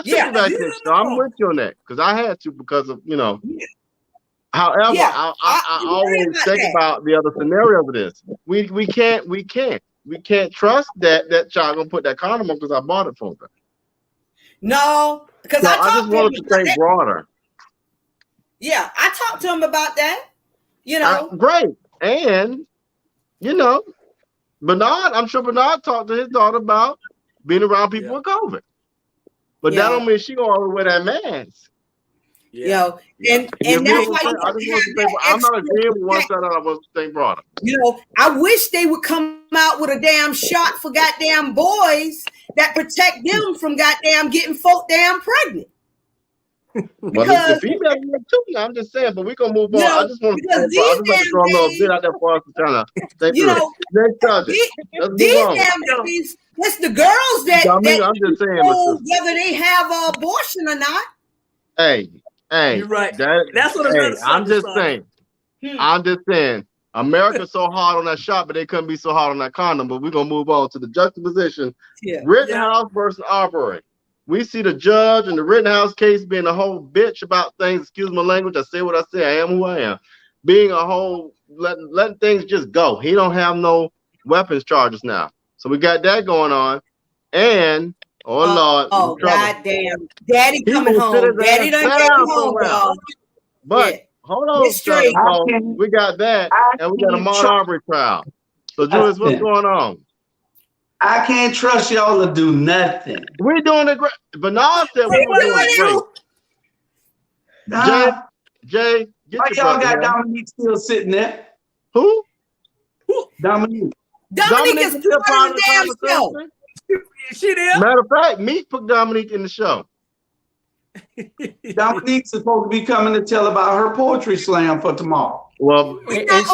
took the vaccine, so I'm with you on that, because I had to, because of Yeah. However, I always think about the other scenarios of this. We can't trust that child gonna put that condom on because I bought it for them. No, because I just wanted to think broader. Yeah, I talked to him about that. Great, and Bernard. I'm sure Bernard talked to his daughter about being around people with COVID, but that don't mean she gonna wear that mask. And that's why I'm not agreeing with one side. I want to think broader. I wish they would come out with a damn shot for goddamn boys that protect them from goddamn getting folk damn pregnant. Well, the female too. I'm just saying, but we're gonna move on. I just want to throw a little bit out there for us to kind of think through. Next subject. These damn babies, it's the girls that I'm just saying, whether they have an abortion or not. Hey, you're right. That's what I'm just saying. I'm just saying. America's so hard on that shot, but they couldn't be so hard on that condom. But we're gonna move on to the juxtaposition: Rittenhouse versus Arbery. We see the judge in the Rittenhouse case being a whole bitch about things. Excuse my language. I say what I say. I am who I am. Being a whole letting things just go. He don't have no weapons charges now. So we got that going on. And Lord, goddamn, Daddy coming home. Daddy done came home, dog. But hold on, we got that, and we got a Ahmaud Arbery trial. So Julius, what's going on? I can't trust y'all to do nothing. We're doing it great. Bernard said we were doing great. Jay, get why your y'all got Dominique still sitting there? Who? Dominique. Dominique is still on the damn show. She there? Matter of fact, Meek put Dominique in the show. Dominique's supposed to be coming to tell about her poetry slam for tomorrow. Well, and she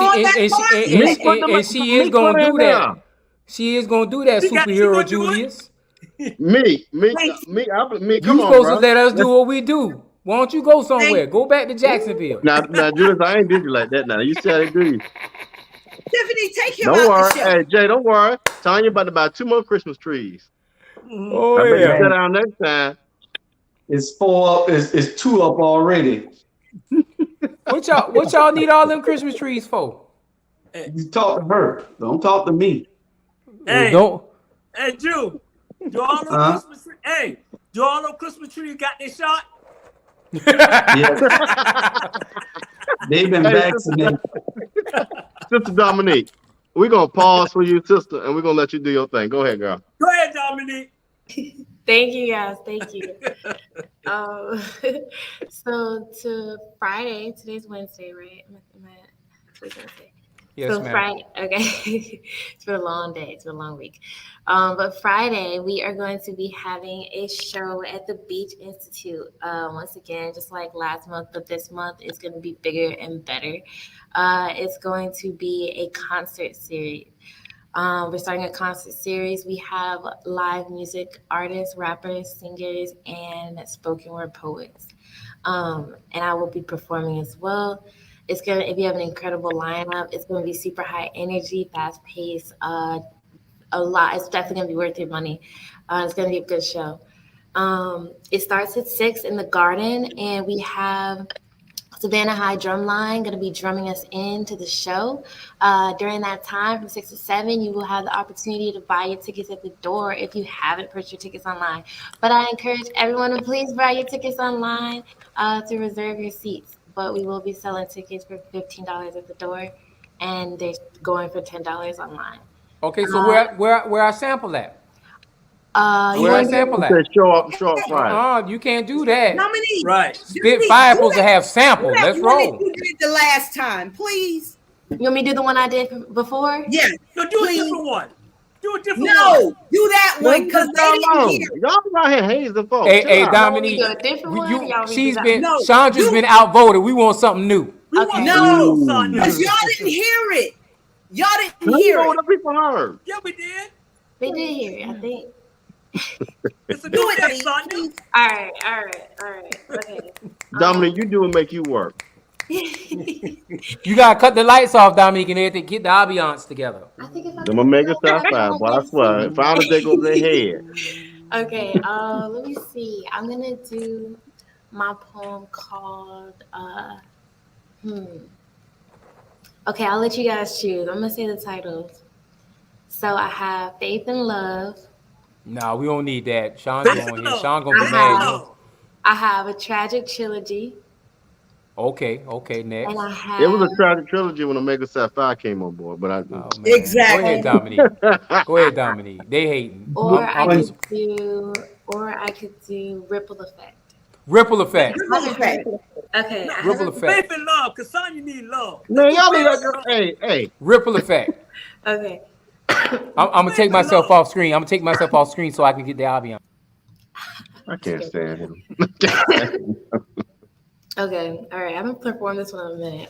is gonna do that. She is gonna do that, superhero Julius. Me, You come on, supposed bro. to let us do what we do. Why don't you go somewhere? Go back to Jacksonville. Now, Julius, I ain't did you like that. Now you said I agree. Tiffany, take him Don't out worry. the show. Hey, Jay, don't worry. Tanya about to buy 2 more Christmas trees. Oh I bet you yeah. sit down next time. It's 4 up. It's 2 up already. What y'all need all them Christmas trees for? You talk to her. Don't talk to me. Hey, Don't. Hey, Drew. Do all those Christmas trees? Hey, do all those Christmas trees got their shot? Yeah. They've been vaccinated. Sister Dominique, we're gonna pause for you, sister, and we're gonna let you do your thing. Go ahead, girl. Go ahead, Dominique. Thank you guys. Thank you. Um, so to Friday, today's Wednesday, right? Today's Wednesday. Yes, So ma'am. Friday, okay. It's been a long day. It's been a long week. But Friday, we are going to be having a show at the Beach Institute. Once again, just like last month, but this month is going to be bigger and better. It's going to be a concert series. We're starting a concert series. We have live music artists, rappers, singers, and spoken word poets. And I will be performing as well. If you have an incredible lineup, it's gonna be super high energy, fast paced, a lot. It's definitely gonna be worth your money. It's gonna be a good show. It starts at 6 in the garden, and we have Savannah High Drumline going to be drumming us into the show. During that time, from 6 to 7, you will have the opportunity to buy your tickets at the door if you haven't purchased your tickets online. But I encourage everyone to please buy your tickets online to reserve your seats. But we will be selling tickets for $15 at the door, and they're going for $10 online. Okay, so where I sample at? You Where I want to sample You at? said show up Friday. You can't do that. Dominique, Right. Spitfire supposed to have do sample. that Let's one that roll. you did the last time, please. You want me to do the one I did before? Yeah. No, do Please. a different one. Do a different one. No, do that one because they didn't y'all hear. out here hazing folks. Hey, Chill hey, out. Dominique, Do a different one? Y'all want me to do that? been, No, Chandra's you- been outvoted. We want something new. We Okay. want No, son. because y'all didn't hear it. Y'all didn't You hear know it. what the people heard. Yeah, we did. They did hear it, I think. It's a Do new it, next son. please. All right. Okay. Dominic, you do and make you work. You gotta cut the lights off, Dominique, and everything. Get the ambiance together. I think if I I'm do gonna make it it top right, five, won't boy. be I the swear. same. Finally take over their head. Okay, let me see. I'm gonna do my poem called Okay, I'll let you guys choose. I'm gonna say the titles. So I have Faith and Love. Nah, we don't need that. Sean's Faith going and here. love. Sean gonna be Faith mad. and You love. know. I have a Tragic Trilogy. Okay, next. And I have It was a tragic trilogy when Omega Sapphire came on board, but I Oh, man. Exactly. Go ahead, Dominique. Go ahead, Dominique. They hating. or I'm I just could do Ripple Effect. ripple effect. Ripple effect. Okay. No, Ripple effect. Faith and love, because son, you need love. Man, y'all leave Faith that and girl. love. Hey. Ripple effect. Okay. I'm gonna Faith take and myself love. off screen. I'm gonna take myself off screen so I can get the ambiance. I can't stand him. Okay. All right. I'm gonna perform this one in a minute.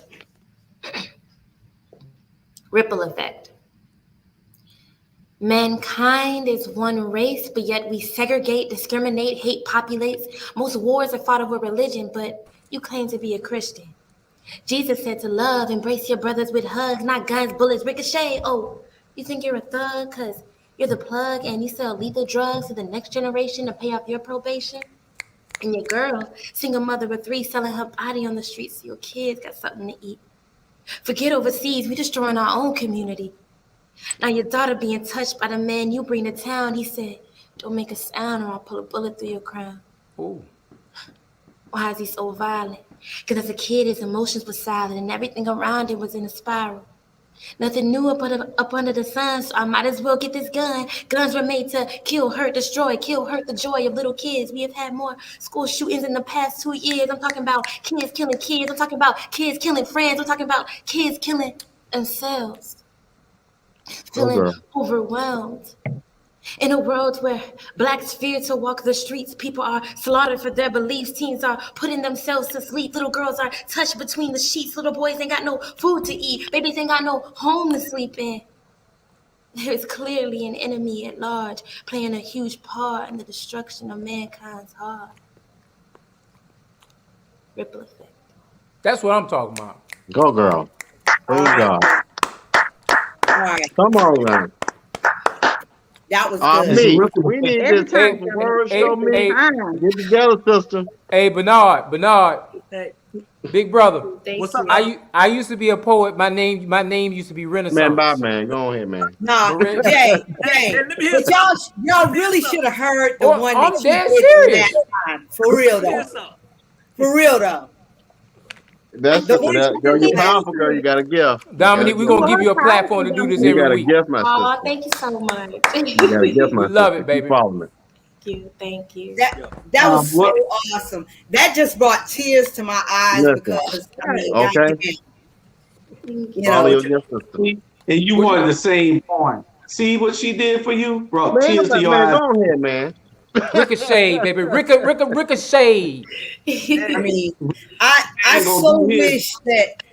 Ripple Effect. Mankind is one race, but yet we segregate, discriminate, hate populates. Most wars are fought over religion, but you claim to be a Christian. Jesus said to love, embrace your brothers with hugs, not guns, bullets, ricochet. Oh, you think you're a thug because you're the plug and you sell lethal drugs to the next generation to pay off your probation? And your girl, single mother of 3, selling her body on the streets so your kids got something to eat. Forget overseas, we destroying our own community. Now your daughter being touched by the man you bring to town, he said, don't make a sound or I'll pull a bullet through your crown. Ooh. Why is he so violent? Because as a kid, his emotions were silent and everything around him was in a spiral. Nothing new up under the sun, so I might as well get this gun. Guns were made to kill, hurt, destroy, kill, hurt the joy of little kids. We have had more school shootings in the past 2 years. I'm talking about kids killing kids. I'm talking about kids killing friends. I'm talking about kids killing themselves. Feeling overwhelmed. In a world where blacks fear to walk the streets, people are slaughtered for their beliefs, teens are putting themselves to sleep, little girls are touched between the sheets, little boys ain't got no food to eat, babies ain't got no home to sleep in. There is clearly an enemy at large playing a huge part in the destruction of mankind's heart. Ripple effect. That's what I'm talking about. Go, girl. Praise God. All right. Come on, man. That was good. Me, we need Every this time, spoken word hey, show, me. hey. Get together, sister. Hey, Bernard, Hey, big brother. Thank what's you. up? I used to be a poet. My name used to be Renaissance. Man, bye, man. Go ahead, man. Nah, Lorenzo. Jay, Hey, let me hear but y'all really should have heard the Oh, one I'm that you dead did serious. last time. For real though. Here's some. For real though. That's The girl, you powerful, girl. You got a gift. Dominique, we're gonna give you a platform to do this You every got a week. gift, my Aw, sister. thank you so much. You got a gift, my We love sister. it, baby. Keep following it. Thank you. That was so awesome. That just brought tears to my eyes because I mean, okay. You know, and you wanted the same point. See what she did for you? Brought man, tears to your eyes. Go ahead, man. Ricochet, baby. Ricochet. I mean, I so wish that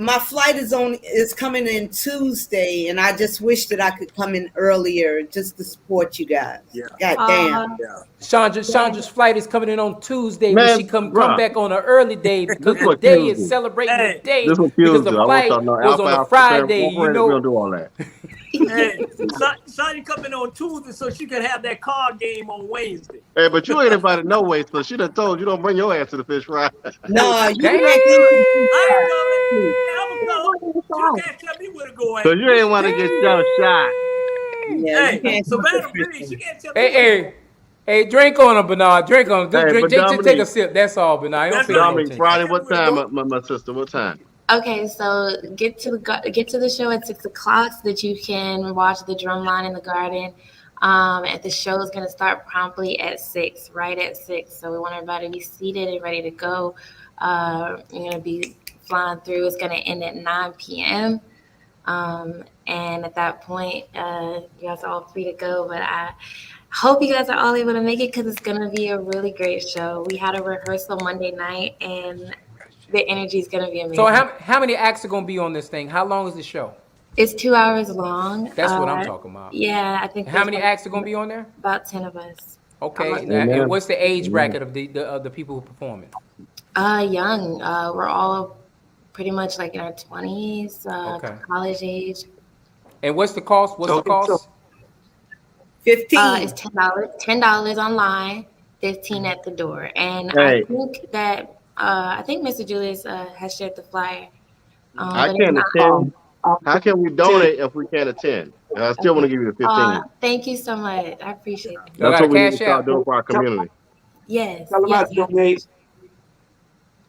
my flight is coming in Tuesday, and I just wish that I could come in earlier just to support you guys. Yeah. God damn. Chandra's flight is coming in on Tuesday. Man, when she come back on an early day because the day is celebrating the day because the flight was on a Friday. You know, we'll do all that. Hey, Sonny coming on Tuesday so she can have that card game on Wednesday. Hey, but you ain't invited no way, so she done told you don't bring your ass to the fish fry. No, you ain't coming. You can't tell me where to go at. So you ain't want to get your shot. Yeah, hey, Savannah, please, you can't tell me. Hey, drink on him, Bernard. Drink on him. Just take a sip. That's all, Bernard. Dominique, Friday, what time, my sister? What time? Okay, so get to the show at 6 o'clock so that you can watch the drum line in the garden. And the show is going to start promptly at 6, right at 6. So we want everybody to be seated and ready to go. You're going to be flying through. It's going to end at 9 p.m. And at that point, you guys are all free to go. But I hope you guys are all able to make it because it's going to be a really great show. We had a rehearsal Monday night, and the energy is going to be amazing. So how many acts are going to be on this thing? How long is the show? It's 2 hours long. That's what I'm talking about. Yeah, I think. How many acts are going to be on there? About 10 of us. Okay, and what's the age bracket of the people who are performing? Young. We're all pretty much like in our 20s, college age. And what's the cost? What's the cost? $15. It's $10 online, $15 at the door. And hey. I think that I think Mr. Julius has shared the flyer. I can't attend. How can we donate if we can't attend? I still want to give you the 15. Thank you so much. I appreciate it. That's what we need to start doing for our community. Yes.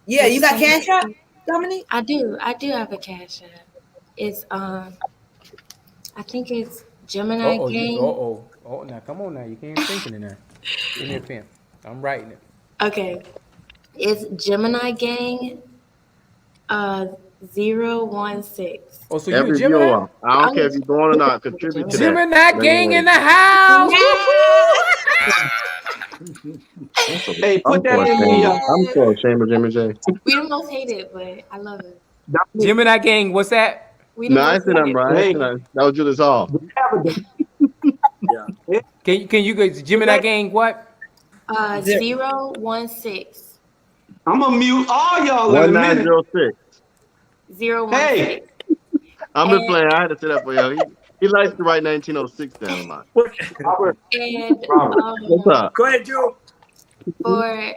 Yeah, you got Cash App, Dominique? I do have a Cash App. It's I think it's Gemini Gang. Now come on now, you can't thinking in there. Give me a pen. I'm writing it. Okay. It's Gemini Gang 016. Oh, so you're a Gemini? I don't care if you're going or not. Contribute to Gemini that. Gang in the house. Hey, put that in me. I'm so ashamed of Jimmy J. We don't most hate it, but I love it. Gemini Gang, what's that? No, I said I'm right. That was Julius Hall. Yeah. Can you go Gemini Gang what? 016. I'm gonna mute all y'all in a minute. 1906. 016. Hey. I'm just playing. I had to sit up for y'all. He likes to write 1906 down a lot. And what's up? Go ahead, Joe. For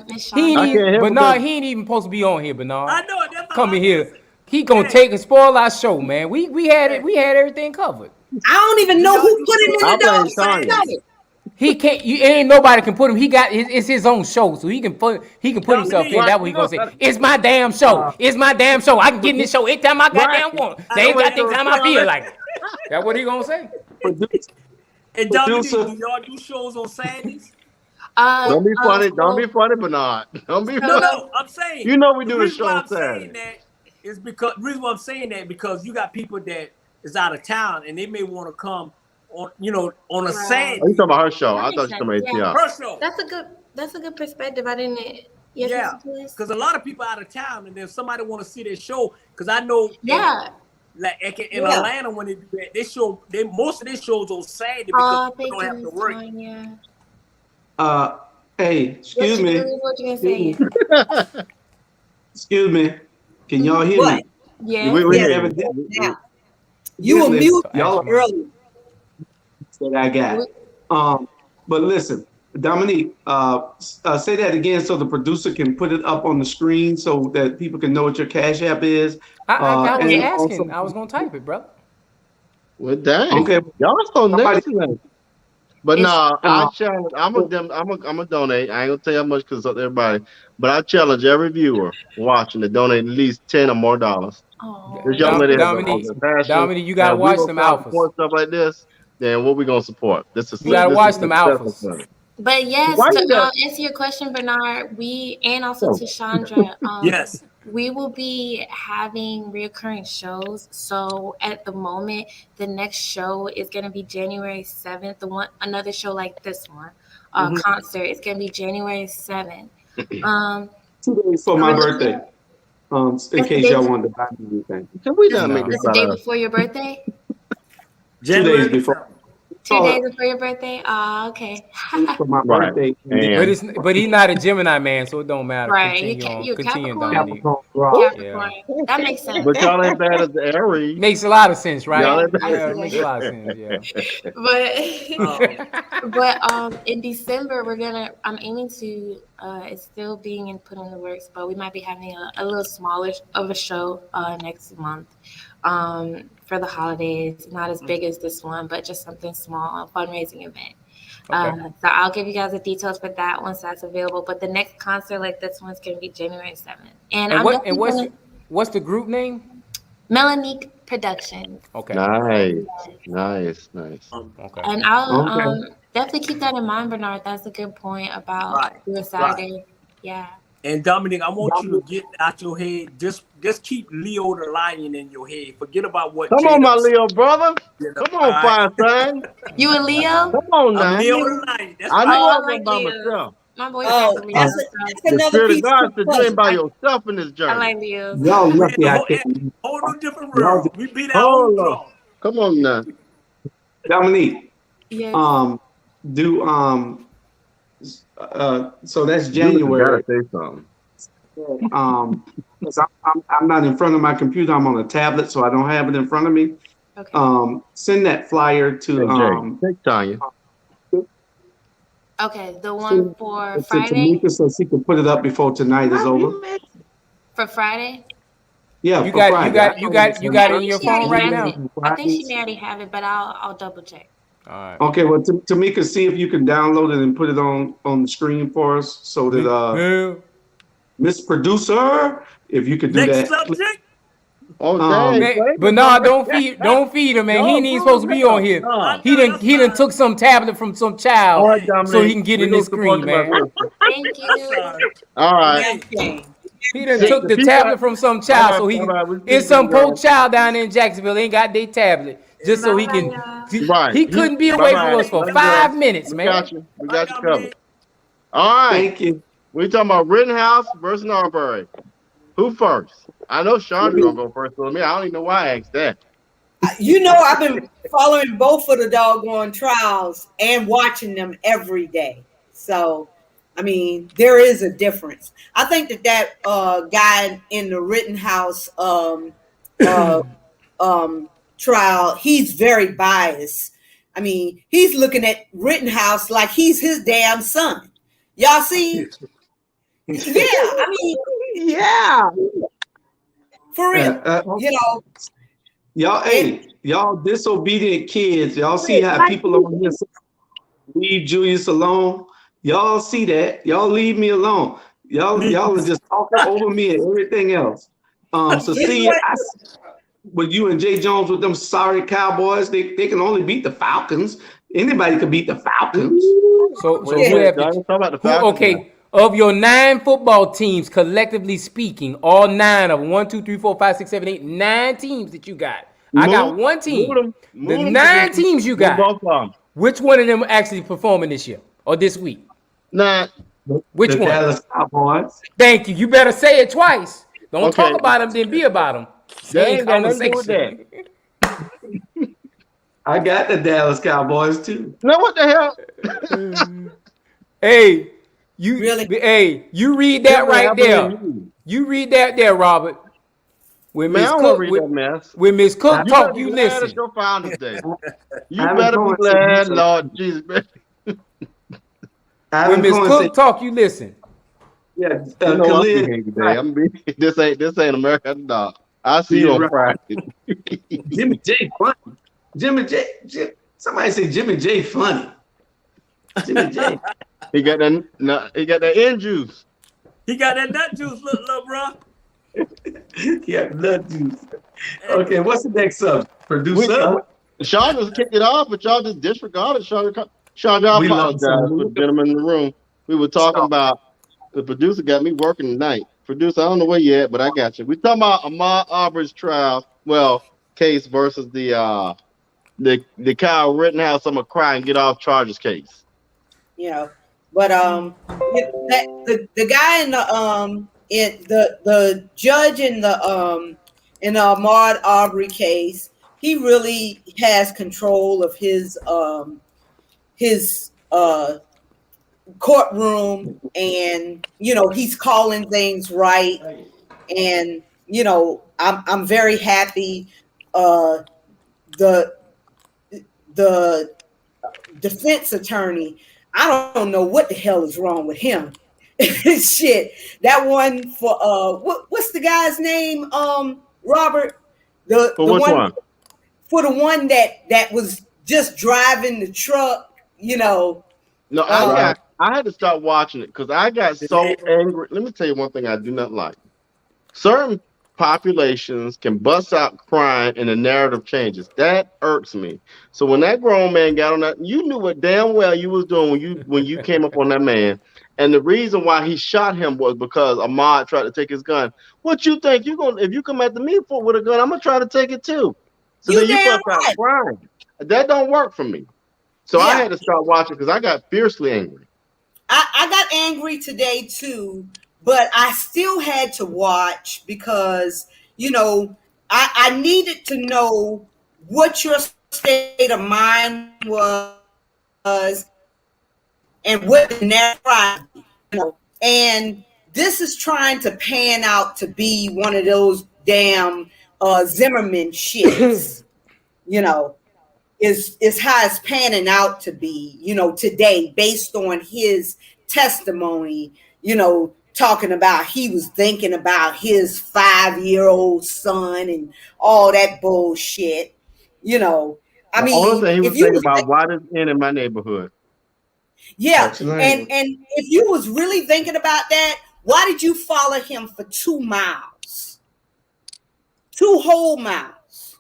Miss Shaw. Bernard, he ain't even supposed to be on here, Bernard. I know it. Come in here. He gonna take and spoil our show, man. We had it. We had everything covered. I don't even know who put him in the dog. He can't. Ain't nobody can put him. He got. It's his own show, so he can put himself in. That's what he gonna say. It's my damn show. It's my damn show. I can get in this show anytime I goddamn want. Same goddamn time I feel like it. That's what he gonna say. And Dominique, do y'all do shows on Saturdays? Don't be funny. Don't be funny, Bernard. Don't be funny. No, I'm saying. You know we do the show on Saturday. Is because the reason why I'm saying that because you got people that is out of town and they may want to come on, on a Saturday. Oh, you talking about her show? I thought you were talking about her show. That's a good perspective. I didn't. Yeah, because a lot of people out of town, and then somebody want to see their show. Because I know. Yeah. Like in Atlanta, when they do that, most of their shows on Saturday because people don't have to work. Hey, excuse me. What you gonna say? Excuse me. Can y'all hear me? Yeah. You were mute y'all early. That I got. But listen, Dominique, say that again so the producer can put it up on the screen so that people can know what your Cash App is. I was asking. I was gonna type it, bro. Well, dang. Okay. Y'all so nasty. But no, I challenge. I'm gonna donate. I ain't gonna tell you how much because of everybody. But I challenge every viewer watching to donate at least $10 or more. Dominique, you gotta watch some alphas. Stuff like this. then what we gonna support? This is You gotta this watch is them successful alphas. film. But yes, Why to you got- answer your question, Bernard, and also Oh. to Chandra, Yes. we will be having reoccurring shows. So at the moment, the next show is going to be January 7th. Another show like this one, concert, it's going to be January 7th. 2 days for my We're looking- birthday. In case y'all wanted to buy me anything. Can we That's not make this the day about us? before your birthday? 2 days before. 2 days before your birthday? Oh, okay. For my Right. birthday. And But he's not a Gemini man, so it don't matter. Right. Continue, Capricorn? Dominique. Capricorn. That makes sense. but y'all ain't bad as the Aries. Makes a lot of sense, right? Y'all ain't I Yeah, see it makes that. a lot of sense. Yeah. But in December I'm aiming to it's still being put in the works, but we might be having a little smaller of a show next month for the holidays. Not as big as this one, but just something small, a fundraising event. Okay. So I'll give you guys the details for that once that's available. But the next concert like this one's going to be January 7th. And I'm definitely gonna, what's the group name? Melanique Productions. Okay. Nice. Okay. And I'll definitely keep that in mind, Bernard. That's a good point about doing Saturday. Right. Yeah. And Dominic, I want you to get out your head. Just keep Leo the Lion in your head. Forget about what. Come on, my Leo brother. You know, Come on, fine son. You a Leo? Come on now. I'm Leo the Lion. That's I right. know I I'm like by Leos. myself. My boyfriend's a Leo. that's The another Spirit of piece God of said you ain't by yourself in this I journey. like Leos. Y'all We're in lucky a I whole, can't. whole new different world. We beat our Hold own on. drum. Come on now. Dominique, Yes. So that's You January. gotta say something. 'Cause I'm not in front of my computer. I'm on a tablet, so I don't have it in front of me. Okay. Send that flyer to Hey, Jay, take Tanya. Okay. The one for to Friday? Tamika so she can put it up before tonight is over. For Friday? Yeah, You for got Friday. you got it in your She already phone right has now. it. I think she may already have it, but I'll double check. All right. Okay, well, Tamika, see if you can download it and put it on the screen for us, so that Miss Producer, if you could do Next that. subject. Oh, Um, dang. But nah, don't feed him, man. He ain't even supposed to be on here. He done took some tablet from some child All right, Dominique, so he can get we in gonna this screen, support you, my man. sister. Thank you. All right. Okay. He done See, took the people- tablet from some child so he All right, we it's see some you, poor girl. child down there in Jacksonville. Ain't got their tablet just so he can. Right. He couldn't be away from Bye-bye. us for Love you, 5 girl. minutes, We man. got you. We got you Bye, covered. Dominic. All right. Thank you. We talking about Rittenhouse versus Marbury. Who first? I know Chandra gonna go first with me. I don't even know why I asked that. You know, I've been following both of the doggone trials and watching them every day. So, I mean, there is a difference. I think that guy in the Rittenhouse trial, he's very biased. I mean, he's looking at Rittenhouse like he's his damn son. Y'all see? Yeah, I mean, Yeah. for real. You know, Y'all disobedient kids. Y'all see how people on here leave Julius alone? Y'all see that? Y'all leave me alone. Y'all are just talking over me and everything else. So see, with you and Jay Jones with them sorry Cowboys, they can only beat the Falcons. Anybody could beat the Falcons. So Wait, who have Johnny, to, talk about the who, Falcons okay, of your 9 football teams, collectively speaking, all 9 of them, 1, 2, 3, 4, 5, 6, 7, 8, 9 teams that you got. I got one team. The 9 teams you got. Which one of them actually performing this year or this week? Nah. Which the one? Dallas Cowboys. Thank you. You better say it twice. Don't talk about them, then be about them. They Same ain't got nothing to do with conversation. I got the Dallas Cowboys too. No, what the hell? Hey, you read that right there. You. You read that there, Robert. When Man, Miss I don't want Cook, to read that mess. when Miss Cook You talk, better you be glad listen. it's your Founders Day. You Adam better be Cohen glad, said- Lord Jesus. When Miss Cook talk, you listen. Yeah, You know I'm Khalid, being today. I'm being, this ain't American dog. I'll see you Yeah, on right. Friday. Jimmy J funny. Jimmy J. Somebody say Jimmy J funny. Jimmy J. He got that end juice. He got that nut juice, little bro. Yeah, nut juice. Okay, what's the next subject? Producer. Sean just kicked it off, but y'all just disregarded Sean. Sean, I We love apologize for the gentleman in the room. We were talking about the producer got me working tonight. Producer, I don't know where you at, but I got you. We talking about Ahmaud Arbery's trial, case versus the Kyle Rittenhouse I'm gonna cry and get off charges case. But that the guy the judge in the Ahmaud Arbery case, he really has control of his courtroom, and he's calling things right, and I'm very happy. The defense attorney, I don't know what the hell is wrong with him. Shit, that one for what's the guy's name? Robert, the one for the one that was just driving the truck. No, I had to stop watching it because I got so angry. Let me tell you one thing I do not like. Certain populations can bust out crying and the narrative changes. That irks me. So when that grown man got on that, you knew what damn well you was doing when you came up on that man. And the reason why he shot him was because Ahmaud tried to take his gun. What you think if you come after me with a gun, I'm gonna try to take it too. So then you bust out crying. That don't work for me. So I had to start watching because I got fiercely angry. I got angry today too, but I still had to watch because, I needed to know what your state of mind was and what the narrative, and this is trying to pan out to be one of those damn Zimmerman shits, is how it's panning out to be, today, based on his testimony, talking about he was thinking about his 5-year-old son and all that bullshit. I mean, only thing he was thinking about why this in my neighborhood. Yeah, and if you was really thinking about that, why did you follow him for 2 miles? 2 whole miles,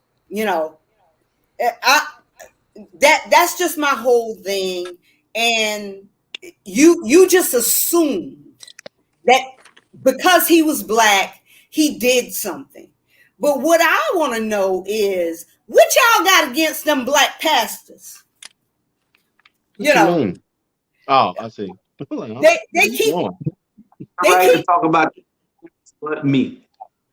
that's just my whole thing. And you just assumed that because he was black, he did something. But what I want to know is what y'all got against them black pastors? What you mean? Oh, I see. They keep talk about but me.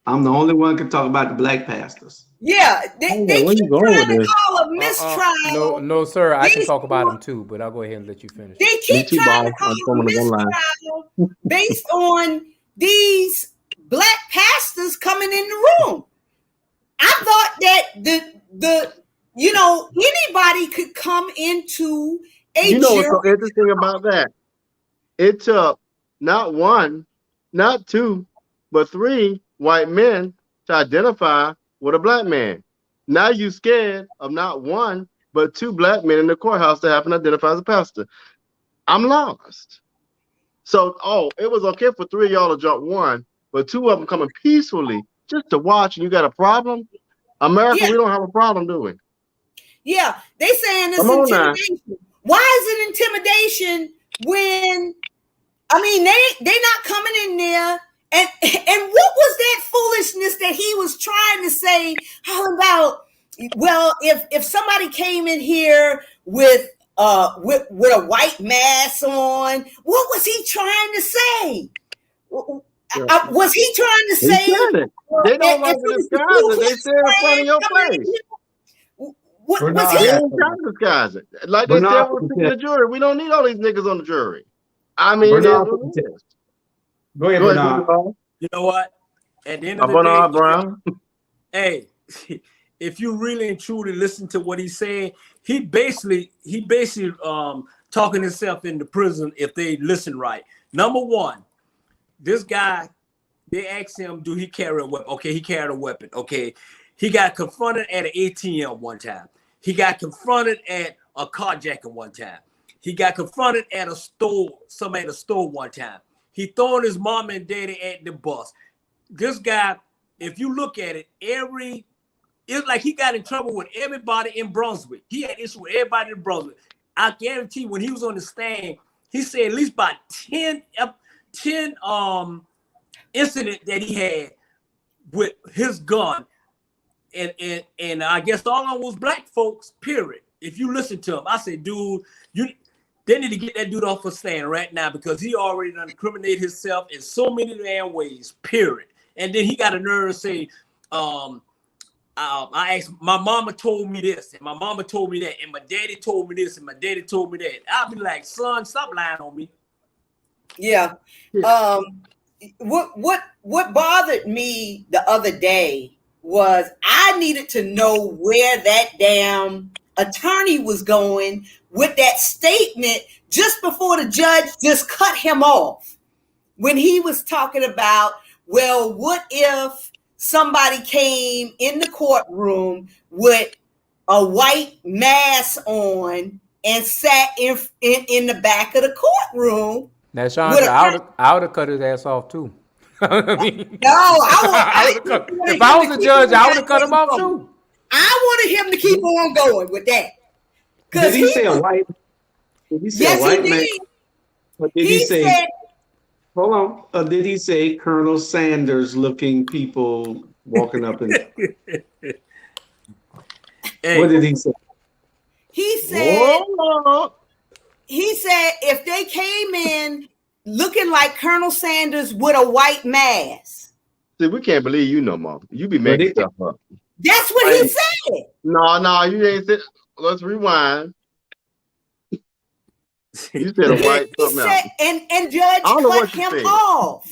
I'm the only one can talk about the black pastors. Yeah, they keep trying to call a mistrial. No, sir. I can talk about them too, but I'll go ahead and let you finish. They keep trying to call a mistrial based on these black pastors coming in the room. I thought that anybody could come into a what's so interesting about that? It took not 1, not 2, but 3 white men to identify with a black man. Now you scared of not 1, but 2 black men in the courthouse to happen to identify as a pastor. I'm lost. So, it was okay for 3 of y'all to jump 1, but 2 of them coming peacefully just to watch, and you got a problem? America, we don't have a problem, do we? Yeah, they saying it's intimidation. Why is it intimidation when, they not coming in there? And what was that foolishness that he was trying to say about, well, if somebody came in here with a white mask on, what was he trying to say? Was he trying to say? They don't like to disguise it. They say it in front of your face. Was he trying to disguise it? Like they said with the jury, we don't need all these niggas on the jury. I mean, go ahead, Bernard. You know what? At the end of the day, hey, if you really and truly listen to what he's saying, he basically talking himself into prison if they listen right. Number one, this guy, they asked him, do he carry a weapon? Okay, he carried a weapon. Okay, he got confronted at an ATM one time. He got confronted at a carjacking one time. He got confronted at a store, somebody at a store one time. He throwing his mom and daddy at the bus. This guy, if you look at it, every it's like he got in trouble with everybody in Brunswick. He had issue with everybody in Brunswick. I guarantee when he was on the stand, he said at least about 10 incident that he had with his gun. And I guess all of them was black folks, period. If you listen to him, I said, dude, they need to get that dude off the stand right now because he already done incriminated himself in so many damn ways, period. And then he got a nerve to say, I asked, my mama told me this, and my mama told me that, and my daddy told me this, and my daddy told me that. I'll be like, son, stop lying on me. Yeah. What bothered me the other day was I needed to know where that damn attorney was going with that statement just before the judge just cut him off when he was talking about, well, what if somebody came in the courtroom with a white mask on and sat in the back of the courtroom? Now, Sean, I would have cut his ass off too. I mean, if I was a judge, I would have cut him off too. I wanted him to keep on going with that. Did he say a white? Did he say yes, a white he man? did. Or did he say? Said, hold on. Or did he say Colonel Sanders looking people walking up and? Hey. What did he say? He said. Whoa. He said if they came in looking like Colonel Sanders with a white mask. See, we can't believe you no more. You be making stuff up. That's what he said. No, you ain't said. Let's rewind. You said a white something else. And Judge cut him off.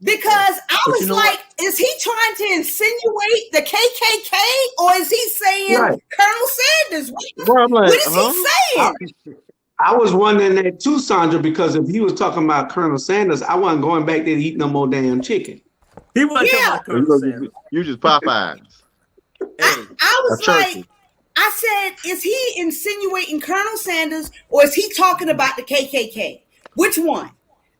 Because I was like, is he trying to insinuate the KKK or is he saying Colonel Sanders? What is he saying? I was wondering that too, Sandra, because if he was talking about Colonel Sanders, I wasn't going back there to eat no more damn chicken. He wasn't talking about Colonel Sanders. You just Popeyes. I was like, I said, is he insinuating Colonel Sanders or is he talking about the KKK? Which one?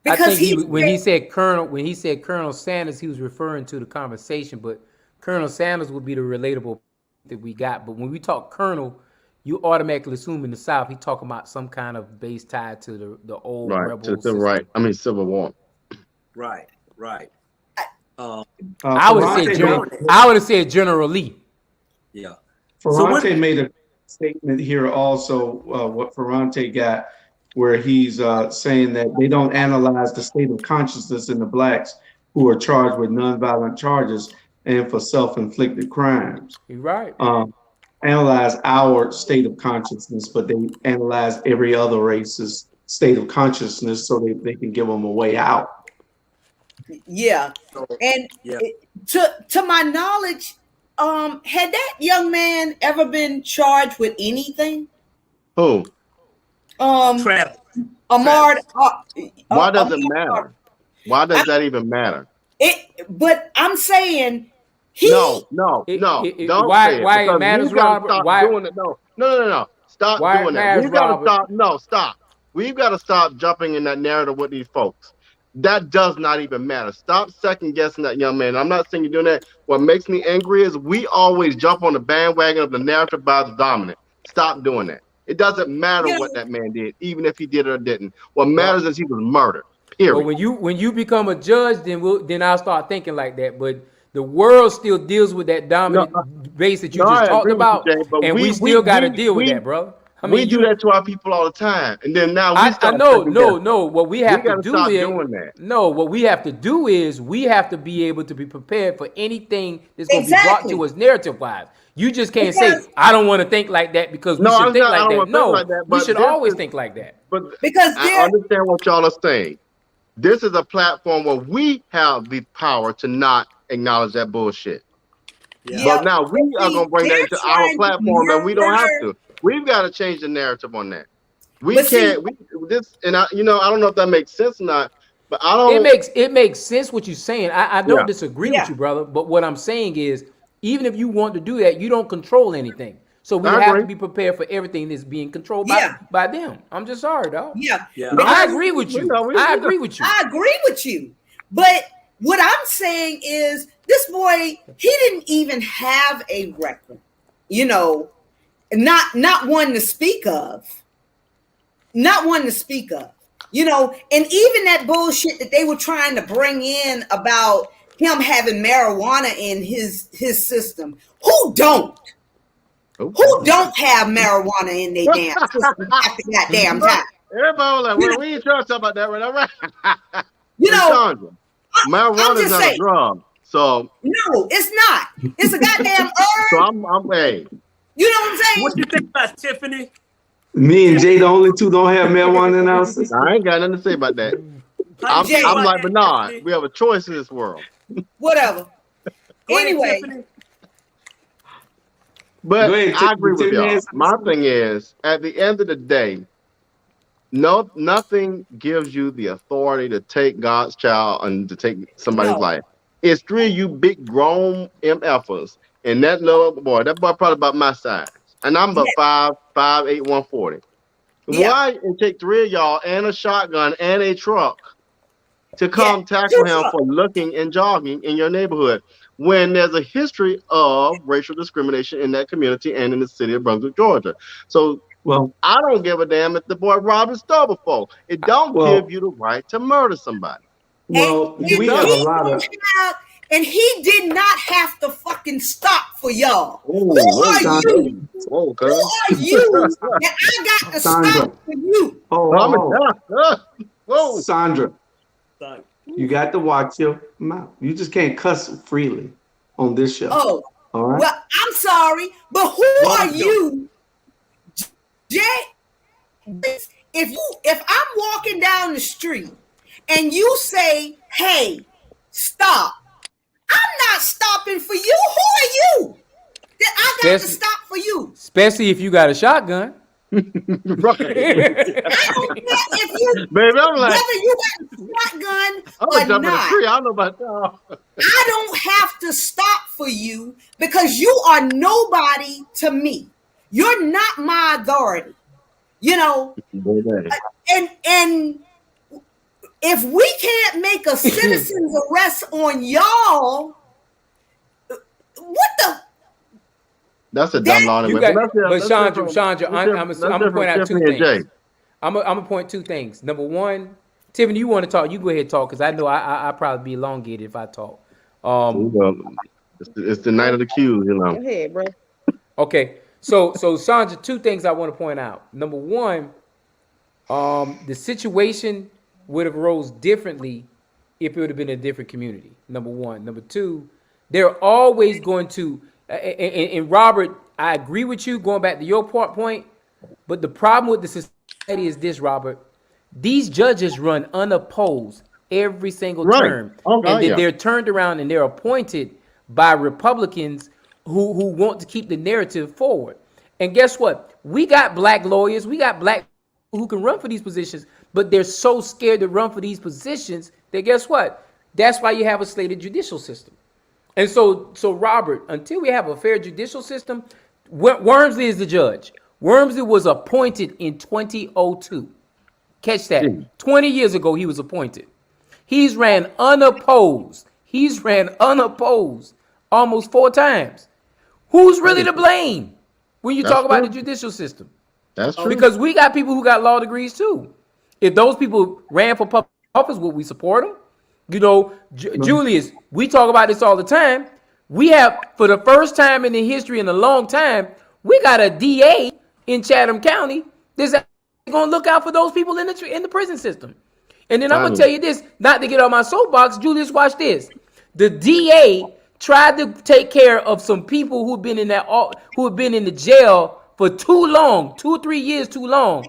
Because when he said Colonel Sanders, he was referring to the conversation, but Colonel Sanders would be the relatable that we got. But when we talk Colonel, you automatically assume in the South he talking about some kind of base tied to the old rebel system. Right. I mean Civil War. Right. I would have said General Lee. Yeah. Ferrante made a statement here also. What Ferrante got, where he's saying that they don't analyze the state of consciousness in the blacks who are charged with nonviolent charges and for self-inflicted crimes. You're right. Analyze our state of consciousness, but they analyze every other race's state of consciousness so they can give them a way out. Yeah. And to my knowledge, had that young man ever been charged with anything? Who? Travis. Why does it matter? Why does that even matter? But I'm saying no. Don't why say it matters, Robert? Why doing it? No. Stop doing that. We've got to stop. No, stop. We've got to stop jumping in that narrative with these folks. That does not even matter. Stop second guessing that young man. I'm not saying you're doing that. What makes me angry is we always jump on the bandwagon of the narrative by the dominant. Stop doing that. It doesn't matter what that man did, even if he did it or didn't. What matters is he was murdered. Period. Well, when you become a judge, then I'll start thinking like that. But the world still deals with that dominant base that you just talked about, and we still got to deal with that, brother. I mean, we do that to our people all the time, and then now no. What we have to do is what we have to do is we have to be able to be prepared for anything that's going to be brought to us narrative wise. You just can't say I don't want to think like that because we should think like that. No, we should always think like that. But because I understand what y'all are saying. This is a platform where we have the power to not acknowledge that bullshit. Yeah. But now we are going to bring that into our platform, and we don't have to. We've got to change the narrative on that. I don't know if that makes sense or not, but I don't. It makes sense what you're saying. I don't disagree with you, brother. But what I'm saying is, even if you want to do that, you don't control anything. So we have to be prepared for everything that's being controlled by them. I'm just sorry, dog. Yeah. I agree with you. I agree with you. I agree with you. But what I'm saying is this boy, he didn't even have a record, you know, not one to speak of. Not one to speak of. You know, and even that bullshit that they were trying to bring in about him having marijuana in his system. Who don't? Who don't have marijuana in their damn system at the goddamn time? Everybody like, well, we ain't trying to talk about that right now. You know, Sandra, marijuana is not a drug. So no, it's not. It's a goddamn herb. So I'm hey. You know what I'm saying? What you think about Tiffany? Me and Jay, the only two don't have marijuana in our system. I ain't got nothing to say about that. I'm like Bernard. We have a choice in this world. Whatever. Anyway. But I agree with y'all. My thing is, at the end of the day, nothing gives you the authority to take God's child and to take somebody's life. It's three of you big grown MFers. And that little boy, probably about my size. And I'm about 5'8", 140. Why it take three of y'all and a shotgun and a truck to come tackle him for looking and jogging in your neighborhood when there's a history of racial discrimination in that community and in the city of Brunswick, Georgia? So I don't give a damn if the boy robbed a store before. It don't give you the right to murder somebody. Well, we have a lot of... And he did not have to fucking stop for y'all. Who are you? Who are you that I got to stop for you? Whoa. Sandra, you got to watch your mouth. You just can't cuss freely on this show. Oh, all right. Well, I'm sorry, but who are you, Jay? If I'm walking down the street and you say, "Hey, stop," I'm not stopping for you. Who are you? That I got to stop for you. Especially if you got a shotgun. Right. I don't care if you, baby, I'm like, whether you got a shotgun or not. I don't know about that. I don't have to stop for you because you are nobody to me. You're not my authority. You know, and if we can't make a citizen's arrest on y'all, what the? That's a dumb law. But Chandra, I'm going to point out two things. I'm going to point two things. Number one, Tiffany, you want to talk? You go ahead and talk because I know I'll probably be elongated if I talk. It's the night of the Q's, you know. Go ahead, bro. Okay, so Chandra, two things I want to point out. Number one, the situation would have rose differently if it would have been a different community. Number one. Number two, they're always going to, and Robert, I agree with you going back to your point, but the problem with the society is this, Robert. These judges run unopposed every single term. And then they're turned around and they're appointed by Republicans who want to keep the narrative forward. And guess what? We got black lawyers, we got black who can run for these positions, but they're so scared to run for these positions that guess what? That's why you have a slated judicial system. And so Robert, until we have a fair judicial system, Wormsley is the judge. Wormsley was appointed in 2002. Catch that. 20 years ago, he was appointed. He's ran unopposed almost 4 times. Who's really to blame when you talk about the judicial system? That's true. Because we got people who got law degrees too. If those people ran for public office, would we support them? You know, Julius, we talk about this all the time. We have, for the first time in the history in a long time, we got a DA in Chatham County that's going to look out for those people in the prison system. And then I'm going to tell you this, not to get on my soapbox, Julius, watch this. The DA tried to take care of some people who have been in the jail for too long, 2 or 3 years too long.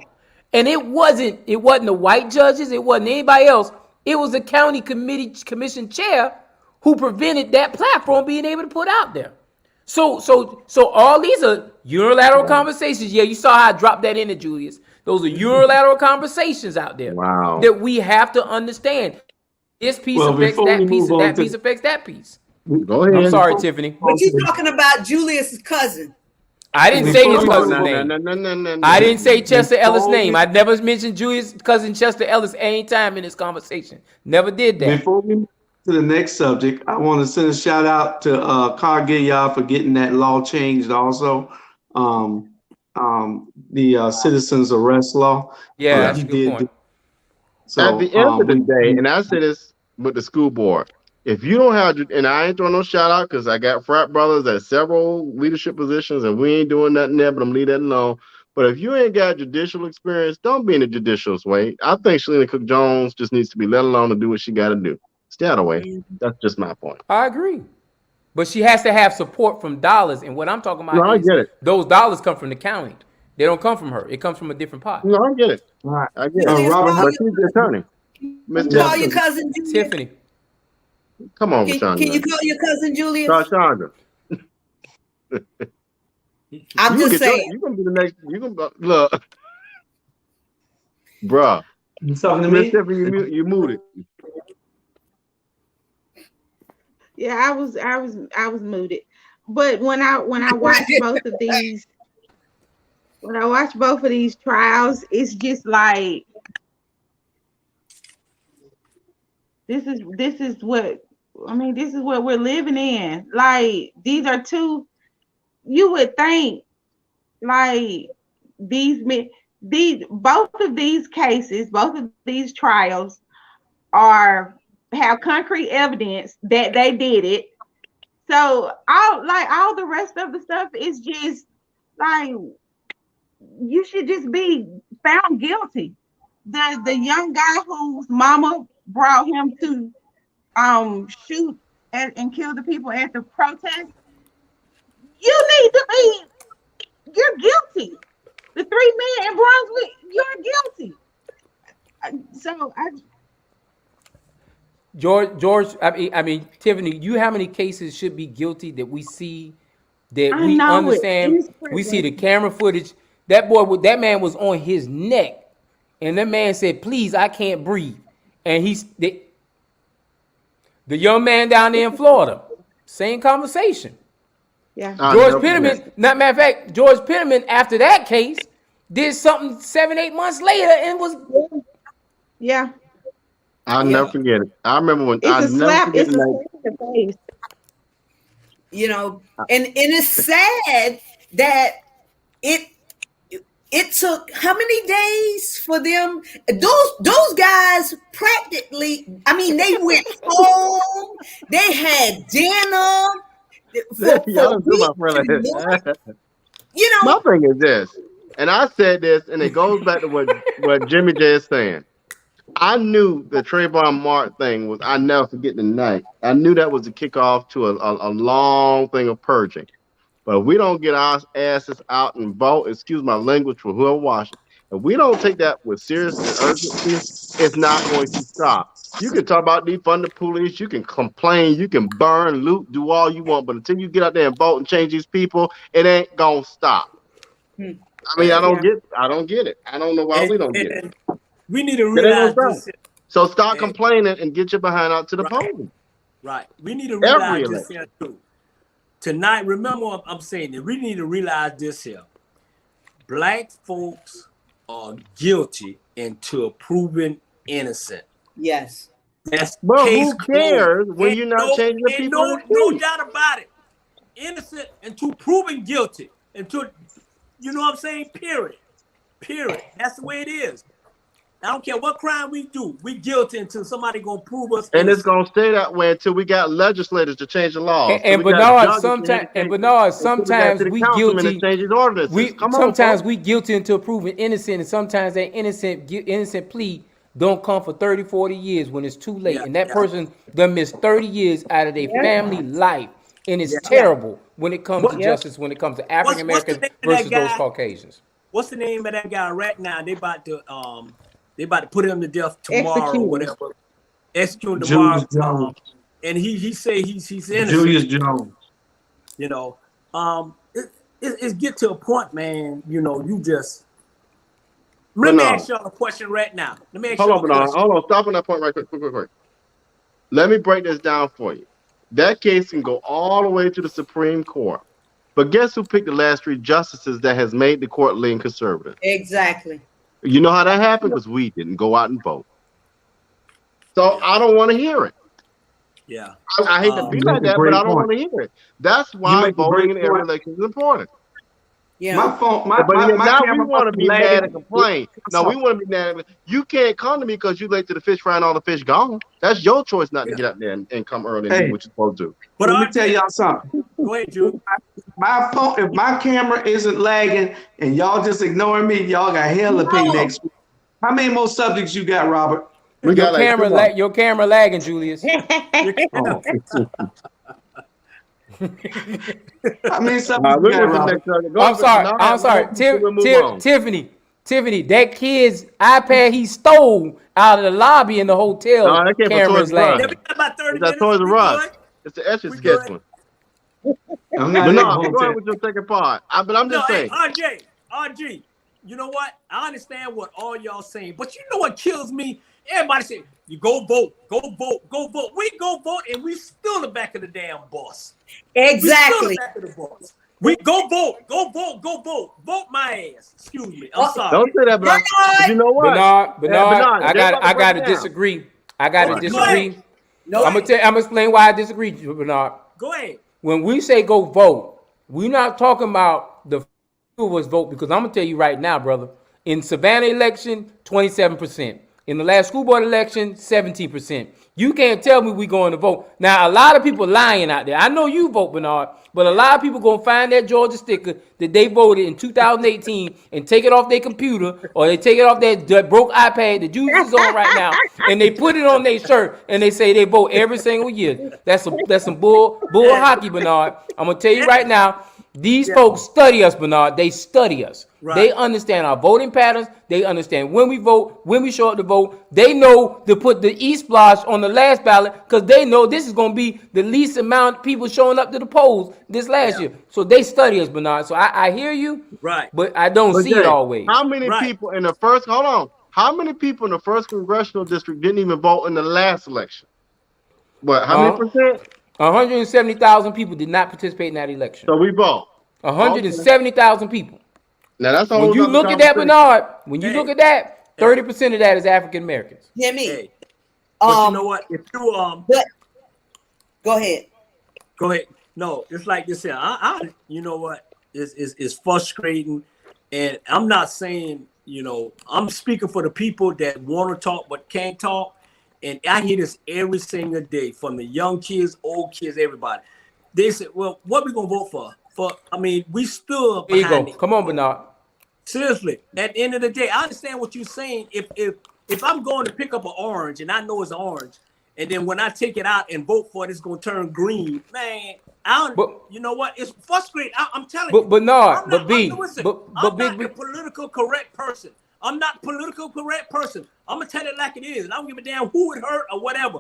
And it wasn't the white judges, it wasn't anybody else. It was the county commission chair who prevented that platform being able to put out there. So all these are unilateral conversations. Yeah, you saw how I dropped that in it, Julius. Those are unilateral conversations out there that we have to understand. This piece affects that piece, and that piece affects that piece. Go ahead. I'm sorry, Tiffany. But you're talking about Julius's cousin. I didn't say his cousin's name. No. I didn't say Chester Ellis' name. I never mentioned Julius' cousin Chester Ellis any time in this conversation. Never did that. to the next subject, I want to send a shout out to Cargill for getting that law changed also. The citizens arrest law. Yeah, that's He a good did. point. So At the end of the day, we and I say this with the school board, if you don't have, and I ain't throwing no shout out because I got frat brothers at several leadership positions and we ain't doing nothing there, but I'm leave that alone. But if you ain't got judicial experience, don't be in the judicial way. I think Shalina Cook Jones just needs to be let alone to do what she got to do. Stay out of the way. That's just my point. I agree. But she has to have support from dollars. And what I'm talking No, about I is get it. those dollars come from the county. They don't come from her. It comes from a different pot. No, I get it. all right. I get it. Julius, Robert, call But she's the attorney. Miss call your Tiffany. cousin Julius. Tiffany. Come on, Can Rashawn. you call your cousin Julius? Chandra. I'm just saying. You're gonna be the next. You gonna look, bruh. You talking to Miss me? Tiffany, you muted. Yeah, I was muted. But when I watch both of these, when I watch both of these trials, it's just like this is what I mean, this is what we're living in. Like these are two, you would think like these both of these cases, both of these trials have concrete evidence that they did it. So all the rest of the stuff is just like you should just be found guilty. The young guy whose mama brought him to shoot and kill the people at the protest, you're guilty. The 3 men in Brunswick, you're guilty. So George, I mean, Tiffany, you how many cases should be guilty that we see, that we understand? We see the camera footage. That man was on his neck, and that man said, "Please, I can't breathe." And the young man down there in Florida, same conversation. yeah. George Pitterman, matter of fact, George Pitterman after that case did something 7-8 months later and was Yeah. I'll never forget it. I remember when It's a slap. It's a slap in the face. You know, and it's sad that it took how many days for them? Those guys practically. I mean, they went home. They had dinner. Y'all do my friend like this. You know, My thing is this, and I said this, and it goes back to what Jimmy J is saying. I knew the Trayvon Martin thing was, I never forget the night. I knew that was the kickoff to a long thing of purging. But if we don't get our asses out and vote, excuse my language for whoever watching, if we don't take that with serious and urgency, it's not going to stop. You can talk about defund the police, you can complain, you can burn, loot, do all you want, but until you get out there and vote and change these people, it ain't gonna stop. I mean, I don't get it. I don't know why we don't get it. We need to realize this. So start complaining and get your behind out to the podium. Right. We need to realize this here too. Tonight, remember what I'm saying. We need to realize this here. Black folks are guilty until proven innocent. yes. That's But case who cares closed. when you're not changing the people? No doubt about it. Innocent until proven guilty. Until, you know what I'm saying? Period. That's the way it is. I don't care what crime we do. We guilty until somebody gonna prove us. And it's gonna stay that way until we got legislators to change the laws. And Bernard, sometimes we guilty. Sometimes we guilty until proven innocent, and sometimes that innocent plea don't come for 30, 40 years when it's too late, and that person done missed 30 years out of their family life, and it's terrible when it comes to justice, when it comes to African Americans versus those Caucasians. What's the name of that guy right now? They about to put him to death tomorrow or whatever. Execute tomorrow. And he say he's innocent. Julius Jones. You know, it's get to a point, man. You know, you just. Let me ask y'all a question right now. Hold on. Stop on that point right quick. Let me break this down for you. That case can go all the way to the Supreme Court. But guess who picked the last 3 justices that has made the court lean conservative? Exactly. You know how that happened? Because we didn't go out and vote. So I don't want to hear it. Yeah. I hate to be You like make a that, but great I don't point. want to hear it. That's You why make a voting great in every point. election is important. Yeah. My phone, But yet my now we camera want must to be be mad and lagging. complain. No, we want to be mad. You can't come to me because you late to the fish fry and all the fish gone. That's your choice not to get out there and come early and do Hey, what you're supposed to do. But let me tell y'all something. go ahead, Drew. My phone, if my camera isn't lagging and y'all just ignoring me, y'all got hell to pay next week. How many more subjects you got, Robert? We got like 2 more. Your camera lagging, Julius. Oh. How many subjects you We'll got, go to the Robert? next subject. Go I'm to sorry. now. I'm sorry. We'll move on. Tiffany, that kid's iPad he stole out of the lobby in the hotel No, that came from camera Toys is R Us. Yeah, we lagging. got about 30 It's that minutes. Toys We R Us. good. It's the Etch a We Sketch good. one. I'm But not no, letting go him ahead tell. with your second part. But I'm No, just hey, saying. RG, you know what? I understand what all y'all saying, but you know what kills me? Everybody say, you go vote, go vote, go vote. We go vote, and we still the back of the damn bus. We still the Exactly. back of the bus. We go vote, go vote, go vote. Vote my ass. Excuse me. I'm sorry. Don't say that, but you know what? Bernard, Jay about to I break gotta it down. disagree. I gotta Okay, go disagree. ahead. No. I'm gonna explain why I disagree, Bernard. Go ahead. When we say go vote, we're not talking about the was vote, because I'm gonna tell you right now, brother. In Savannah election, 27%. In the last school board election, 17%. You can't tell me we going to vote. Now, a lot of people lying out there. I know you vote, Bernard, but a lot of people gonna find that Georgia sticker that they voted in 2018 and take it off their computer, or they take it off that broke iPad that Juice is on right now, and they put it on their shirt and they say they vote every single year. That's some bull hockey, Bernard. I'm gonna tell you right now. These folks study us, Bernard. They study us. Right. They understand our voting patterns. They understand when we vote, when we show up to vote. They know to put the e-splash on the last ballot because they know this is going to be the least amount of people showing up to the polls this last year. So they study us, Bernard. So I hear you, Right. but I don't see it Jay, always. how many people in the first? Hold on. How many people in the first congressional district didn't even vote in the last election? What? How many percent? 170,000 people did not participate in that election. So we vote. 170,000 people. Now that's a When whole you other look at that, conversation. Bernard, when you look at that, 30% of that is African Americans. Hear me. Hey. But you know what? If you But go ahead. Go ahead. No, it's like this here. You know what? It's frustrating, and I'm not saying, I'm speaking for the people that want to talk but can't talk, and I hear this every single day from the young kids, old kids, everybody. They say, "Well, what we gonna vote for?" We still There you behind go. it. Come on, Bernard. Seriously, at the end of the day, I understand what you're saying. If I'm going to pick up an orange and I know it's an orange, and then when I take it out and vote for it, it's gonna turn green, man. You know what? It's frustrating. I'm telling you. Bernard, I'm not Big, the political correct person. I'm not political correct person. I'm gonna tell it like it is, and I don't give a damn who it hurt or whatever.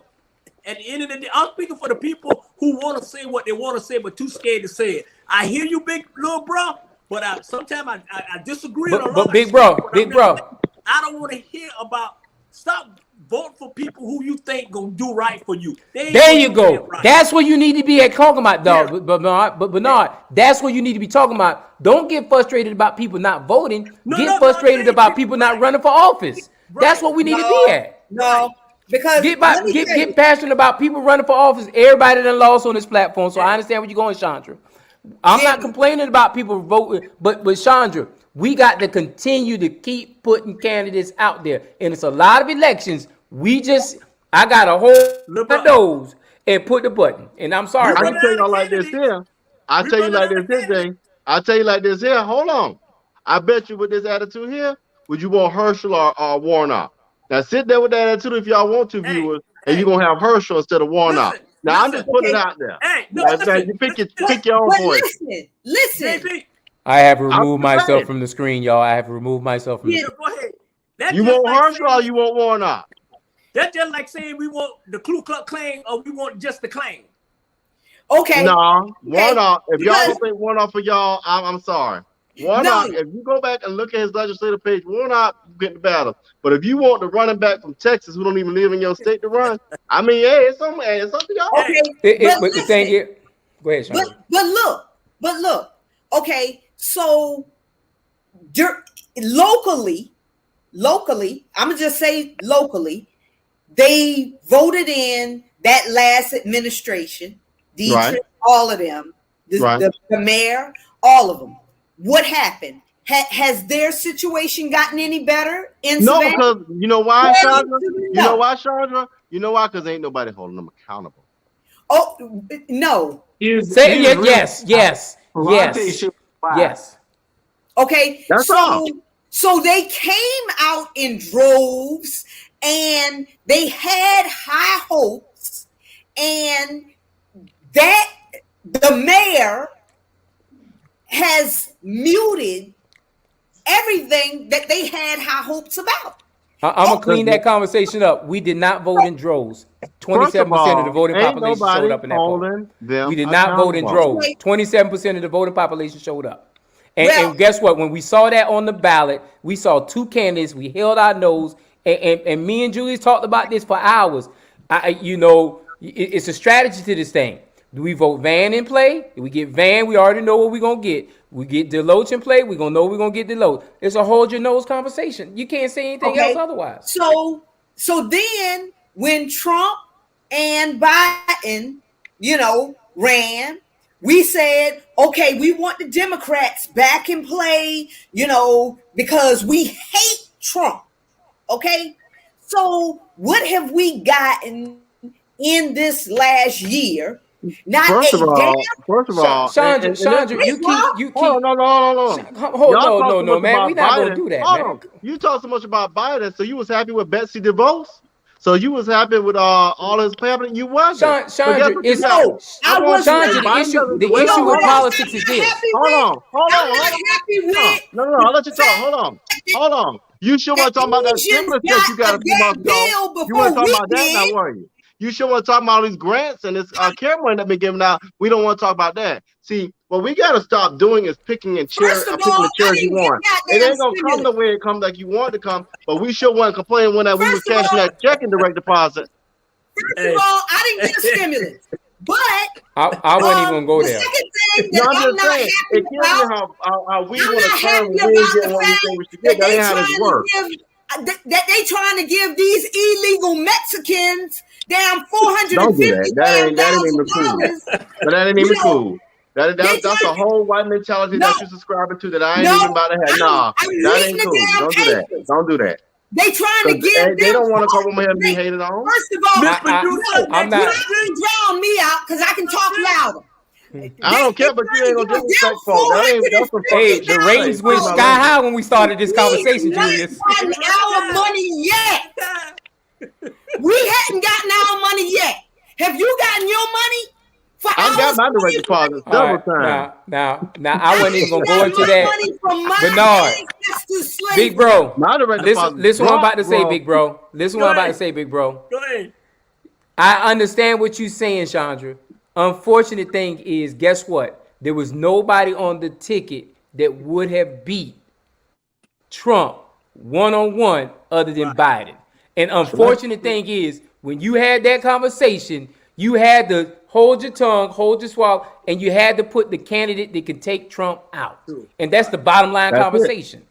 At the end of the day, I'm speaking for the people who want to say what they want to say, but too scared to say it. I hear you, big little bro, but sometimes I disagree on a lot. But big bro, I don't want to hear about. Stop voting for people who you think gonna do right for you. There you go. Right. That's what you need to be talking about, dog. Yeah. But Bernard, that's what you need to be talking about. Don't get frustrated about people not voting. Get frustrated about people not running for office. Right. That's what we need to be at. No. Because get passionate about people running for office. Everybody that lost on this platform, so I understand where you're going, Chandra. I'm not complaining about people voting, but Chandra, we got to continue to keep putting candidates out there, and it's a lot of elections. I got a whole of those and put the button. And I'm sorry. I can tell y'all like this here. I tell you like this here, Jay. I tell you like this here. Hold on. I bet you with this attitude here, would you want Herschel or Warnock? Now sit there with that attitude if y'all want to, viewers, and you're gonna have Herschel instead of Warnock. Now I'm just putting it out there. Hey, you pick your own voice. Listen. I have removed myself from the screen, y'all. I have removed myself from the screen. Go ahead. You want Herschel or you want Warnock? That's just like saying we want the Ku Klux Klan or we want just the Klan. Okay. No, Warnock. If y'all don't think Warnock for y'all, I'm sorry. Warnock, if you go back and look at his legislative page, Warnock get the battle. But if you want the running back from Texas who don't even live in your state to run, it's something y'all. Okay. But the thing is, go ahead, Sean. But look. Okay, so locally, I'm gonna just say locally, they voted in that last administration, Dietrich, Right. all of them, the mayor, all of them. What happened? Has their situation gotten any better in No, Savannah? because you know why, Chandra? No. You know why, Chandra? You know why? Because ain't nobody holding them accountable. Oh, no. Say yes. Okay, That's all. so they came out in droves and they had high hopes, and that the mayor has muted everything that they had high hopes about. I'm gonna clean that conversation up. We did not vote in droves. 27% of the voting population showed up in that vote. We did not vote in droves. 27% of the voting population showed up. And guess what? When we saw that on the ballot, we saw two candidates. We held our nose, and me and Julius talked about this for hours. It's a strategy to this thing. Do we vote Van in play? If we get Van, we already know what we're going to get. We get Deloach in play, we're going to know we're going to get Deloach. It's a hold your nose conversation. You can't say anything else otherwise. So then when Trump and Biden, ran, we said, okay, we want the Democrats back in play, because we hate Trump. Okay. So what have we gotten in this last year? First of all, Chandra, you keep. Hold on. No, man. We're not gonna do that, man. You talk so much about Biden, so you was happy with Betsy DeVos? So you was happy with all his happening? You wasn't. Chandra, the issue with politics is this. Hold on. No, I'll let you talk. Hold on. You sure want to talk about that stimulus that you got a few months ago? You want to talk about that now, were you? You sure want to talk about all these grants and this care money that been given out? We don't want to talk about that. See, what we got to stop doing is picking the chairs you want. It ain't going to come the way it comes like you want it to come, but we sure want to complain when we were cashing that check in direct deposit. First of all, I didn't get a stimulus, but I wasn't even going to go there. The second thing that I'm not happy it kills me how we want to turn when we get what we think we should get. That ain't how this works. That they trying to give these illegal Mexicans damn $450,000. That ain't even cool. But that ain't even cool. That's a whole white mentality that you're subscribing to that I ain't even about to have. Nah, that ain't cool. Don't do that. They trying to give they don't want to come over here and be hated on. First of all, I'm not drown me out because I can talk louder. I don't care, but you ain't gonna disrespect folks. Hey, the ratings went sky high when we started this conversation, Julius. We hadn't gotten our money yet. We hadn't gotten our money yet. Have you gotten your money? I got my direct deposit several times. Now, I wasn't even gonna go into that. Bernard, big bro, listen what I'm about to say, big bro. Listen what I'm about to say, big bro. Go ahead. I understand what you're saying, Chandra. Unfortunate thing is, guess what? There was nobody on the ticket that would have beat Trump one-on-one other than Biden. And unfortunate thing is, when you had that conversation, you had to hold your tongue, hold your swallow, and you had to put the candidate that can take Trump out. And that's the bottom line conversation.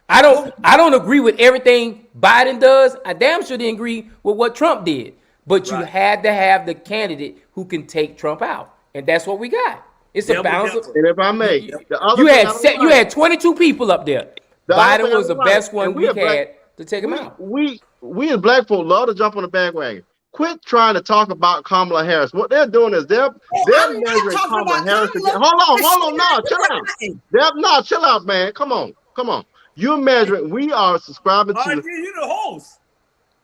I don't agree with everything Biden does. I damn sure didn't agree with what Trump did. But you had to have the candidate who can take Trump out. And that's what we got. It's a balance. And if I may, you had 22 people up there. Biden was the best one we had to take him out. We as black folk love to jump on the bandwagon. Quit trying to talk about Kamala Harris. What they're doing is they're measuring Kamala Harris. Hold on, chill out, man. Come on. You're measuring. We are subscribing to. You're the host.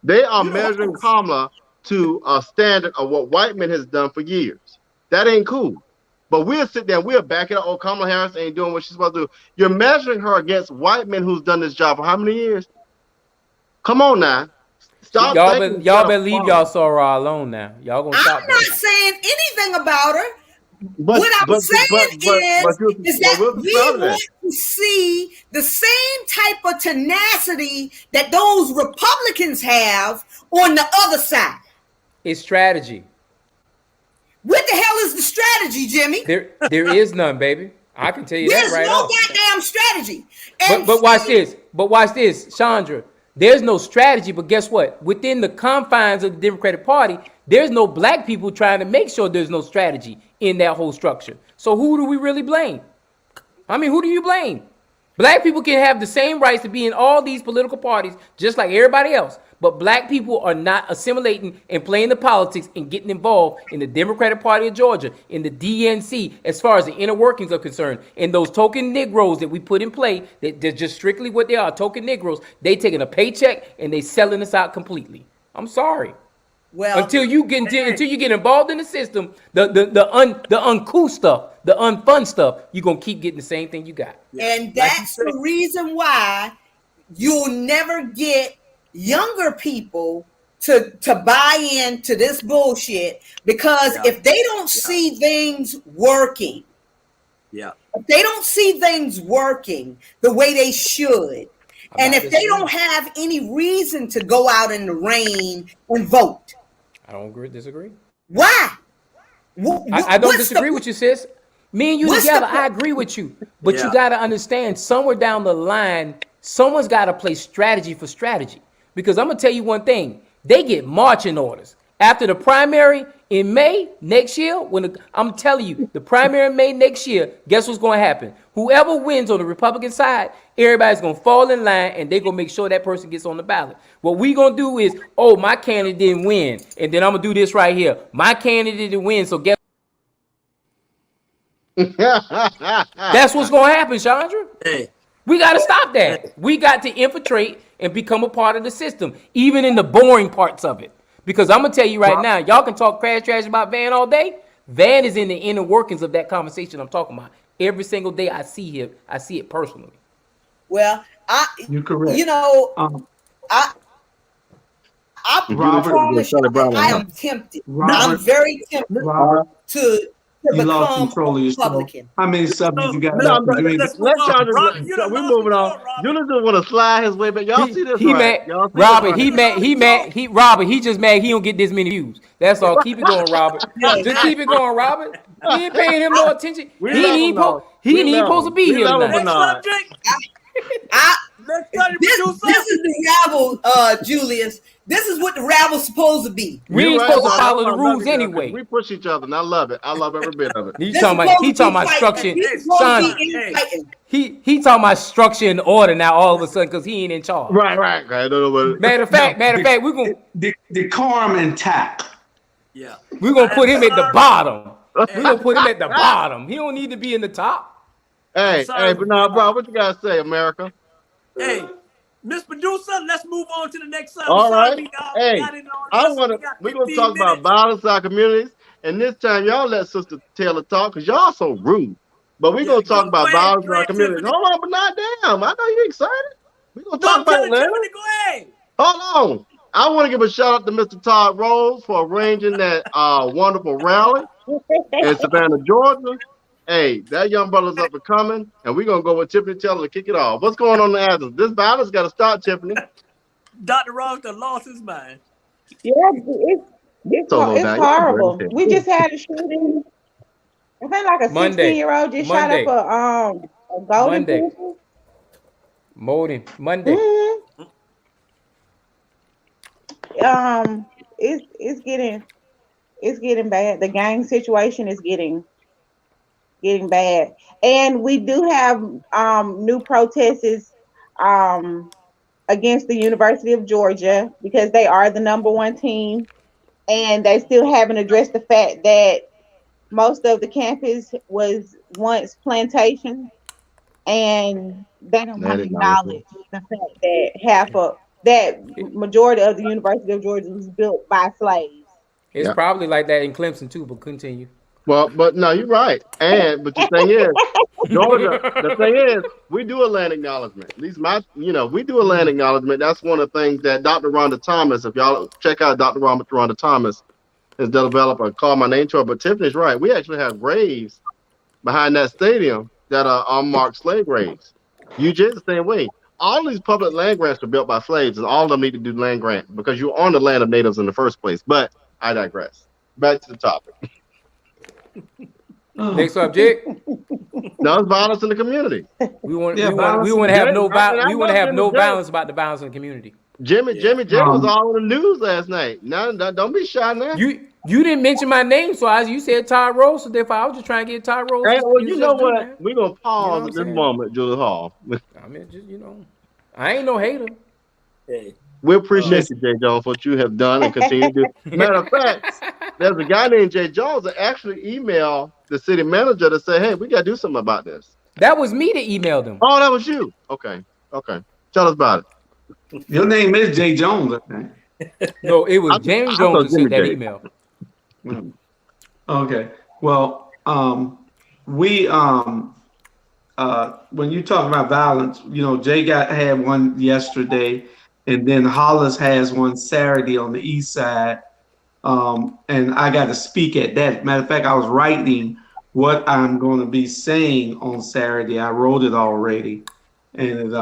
They are measuring Kamala to a standard of what white men has done for years. That ain't cool. But we'll sit there and we'll back it up. Oh, Kamala Harris ain't doing what she's supposed to do. You're measuring her against white men who's done this job for how many years? Come on now. Stop. Y'all better leave y'all Soror alone now. Y'all gonna stop. I'm not saying anything about her. What I'm saying is that we want to see the same type of tenacity that those Republicans have on the other side. It's strategy. What the hell is the strategy, Jimmy? There is none, baby. I can tell you that right now. There's no goddamn strategy. But watch this. Chandra, There's no strategy, but guess what? Within the confines of the Democratic Party, there's no black people trying to make sure there's no strategy in that whole structure. So who do we really blame? I mean, who do you blame? Black people can have the same rights to be in all these political parties just like everybody else. But black people are not assimilating and playing the politics and getting involved in the Democratic Party of Georgia, in the DNC, as far as the inner workings are concerned. And those token Negroes that we put in play, they're just strictly what they are, token Negroes. They taking a paycheck and they selling us out completely. I'm sorry. Well, Until you get involved in the system, the uncouth stuff, the unfun stuff, you're gonna keep getting the same thing you got. and that's the reason why you'll never get younger people to buy into this bullshit, because if they don't see things working, if they don't see things working the way they should, and if they don't have any reason to go out in the rain and vote. I don't disagree. Why? I don't disagree with you, sis. Me and you together, I agree with you. But you got to understand, somewhere down the line, someone's got to play strategy for strategy. Because I'm going to tell you one thing. They get marching orders. After the primary in May next year, I'm telling you, the primary in May next year, guess what's going to happen? Whoever wins on the Republican side, everybody's going to fall in line and they're going to make sure that person gets on the ballot. What we going to do is, oh, my candidate didn't win. And then I'm going to do this right here. My candidate didn't win, so guess that's what's going to happen, Chandra. Hey. We got to stop that. We got to infiltrate and become a part of the system, even in the boring parts of it. Because I'm going to tell you right now, y'all can talk trash about Van all day. Van is in the inner workings of that conversation I'm talking about. Every single day I see him, I see it personally. Well, you're correct. You know, I Robert, promise you, I am tempted. I'm very tempted to you lost control of your Republican. How many subjects you got left? We're moving on. Eunice just want to slide his way back. Y'all see this? Robert, Robert, he just mad he don't get this many views. That's all. Keep it going, Robert. Just keep it going, Robert. We ain't paying him no attention. He ain't even supposed to be here tonight. This is the Rabble, Julius. This is what the Rabble's supposed to be. We ain't supposed to follow the rules anyway. We push each other, and I love it. I love every bit of it. He talking about structure. Son, he talking about structure and order now all of a sudden because he ain't in charge. Right. I don't know what. Matter of fact, we're gonna decorum intact. Yeah, we're gonna put him at the bottom. We're gonna put him at the bottom. He don't need to be in the top. Hey, but now, bro, what you gotta say, America? Hey, Miss Producer, let's move on to the next subject. All right. We're gonna talk about violence in our communities, and this time y'all let Sister Taylor talk because y'all so rude. But we're gonna talk about violence in our communities. Hold on, but not damn. I know you're excited. We're gonna talk about it later. Go ahead. Hold on. I want to give a shout out to Mr. Todd Rose for arranging that wonderful rally in Savannah, Georgia. Hey, that young brother's up and coming, and we're going to go with Tiffany Taylor to kick it off. What's going on in Athens? This violence got to stop, Tiffany. Dr. Ross done lost his mind. Yeah, it's horrible. We just had a shooting. I think like a 16-year-old just shot up a golden pistol. Monday. Mm-hmm. It's getting bad. The gang situation is getting bad, and we do have new protests against the University of Georgia because they are the #1 team, and they still haven't addressed the fact that most of the campus was once plantation, and they don't want to acknowledge the fact that majority of the University of Georgia was built by slaves. It's probably like that in Clemson too, but continue. Well, but no, you're right. But the thing is, Georgia, the thing is, we do a land acknowledgement. At least we do a land acknowledgement. That's one of the things that Dr. Rhonda Thomas, if y'all check out Dr. Rhonda Thomas, has developed a Call My Name to her. But Tiffany's right. We actually have graves behind that stadium that are unmarked slave graves. UJ the same way. All these public land grants are built by slaves, and all of them need to do land grant because you're on the land of natives in the first place. But I digress. Back to the topic. Next subject. No, it's violence in the community. We want Yeah, to have no and I love violence about the violence in the community. Jimmy J was all on the news last night. Now, don't be shy now. You didn't mention my name, so you said Tyrone, so therefore I was just trying to get Tyrone. Hey, well, you know what? We're gonna pause at this saying? moment, Julius Hall. I mean, just I ain't no hater. Hey, We appreciate you, Jay Jones, for what you have done and continue to do. Matter of fact, there's a guy named Jay Jones that actually emailed the city manager to say, "Hey, we gotta do something about this." That was me that emailed him. Oh, that was you. Okay. Tell us about it. Your name is Jay Jones, I think. No, it was James Jones who sent that email. Okay. Well, we when you talk about violence, Jay had one yesterday, and then Hollis has one Saturday on the east side. And I got to speak at that. Matter of fact, I was writing what I'm going to be saying on Saturday. I wrote it already, and it's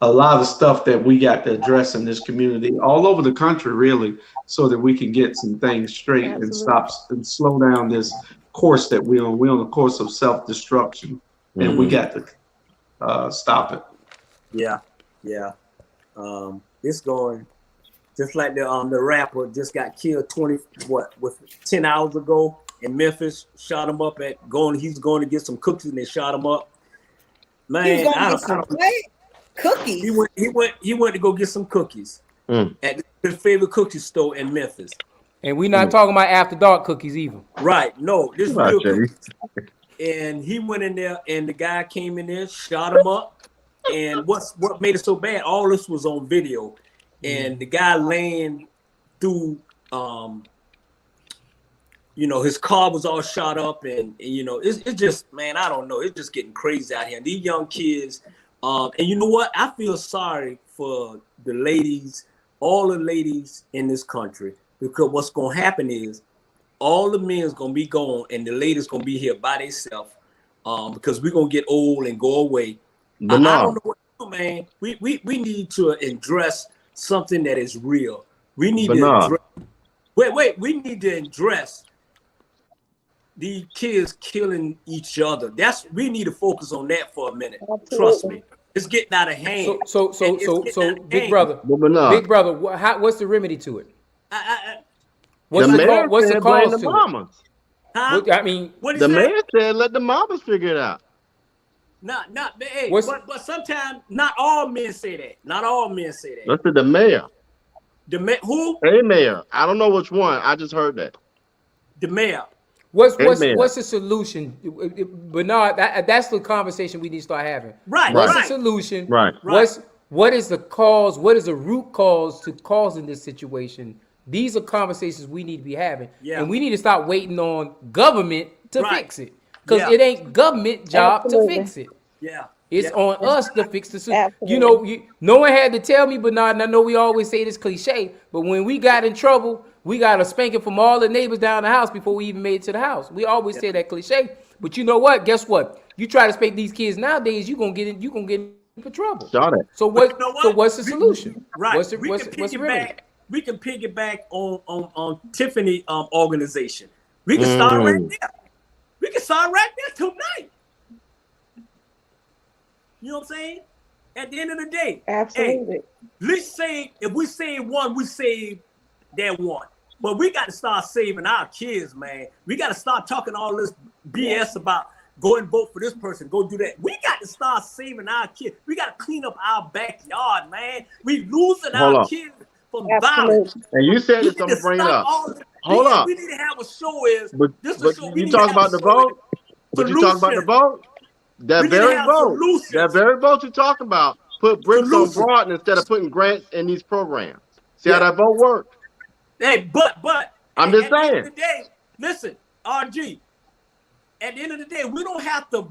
a lot of stuff that we got to address in this community, all over the country, really, so that we can get some things straight and stop and slow down this course that we're on. We're on a course of self-destruction, and we got to stop it. Yeah. It's going just like the rapper just got killed 10 hours ago in Memphis. Shot him up he's going to get some cookies and they shot him up. Man, cookies. He went to go get some cookies at his favorite cookie store in Memphis. And we're not talking about after dark cookies either. Right. No, this is real cookies. And he went in there and the guy came in there, shot him up. And what made it so bad, all this was on video. And the guy laying through his car was all shot up, and it's just, man, I don't know, it's just getting crazy out here. And these young kids, and you know what? I feel sorry for the ladies, all the ladies in this country, because what's gonna happen is all the men's gonna be gone and the ladies gonna be here by themselves, because we're gonna get old and go away. I don't know what to do, man. We need to address something that is real. We need to address, we need to address these kids killing each other. We need to focus on that for a minute. Absolutely. Trust me. It's getting out of hand. So big brother, what's the remedy to it? What's the cause to it? Huh? I mean, the man said, let the mamas figure it out. But sometimes not all men say that. Not all men say that. That's the mayor. Who? A mayor. I don't know which one. I just heard that. The mayor. What's the solution, Bernard? That's the conversation we need to start having. Right. What's the solution? Right. What is the cause? What is the root cause to causing this situation? These are conversations we need to be having, and we need to stop waiting on government to fix it, because it ain't government job to fix it. Yeah. It's on us to fix the situation. No one had to tell me, Bernard, and I know we always say this cliche, but when we got in trouble, we got a spanking from all the neighbors down the house before we even made it to the house. We always say that cliche, but you know what? Guess what? You try to spank these kids nowadays, you gonna get in for trouble. Got it. So what's the solution? Right. What's the remedy? We can piggyback on Tiffany organization. We can start right there. We can start right there tonight. You know what I'm saying? At the end of the day, absolutely. Hey, let's say if we save one, we save that one. But we got to start saving our kids, man. We got to start talking all this BS about go and vote for this person, go do that. We got to start saving our kids. We got to clean up our backyard, man. We losing our kids from violence. And you said it's gonna bring it up. Hold on. We need to have a show. But you talk about the vote. But you talk about the vote. That very vote you talk about put bricks on Broad instead of putting grants in these programs. See how that vote worked? Hey, but I'm just saying. At the end of the day, listen, RG. At the end of the day, you don't have to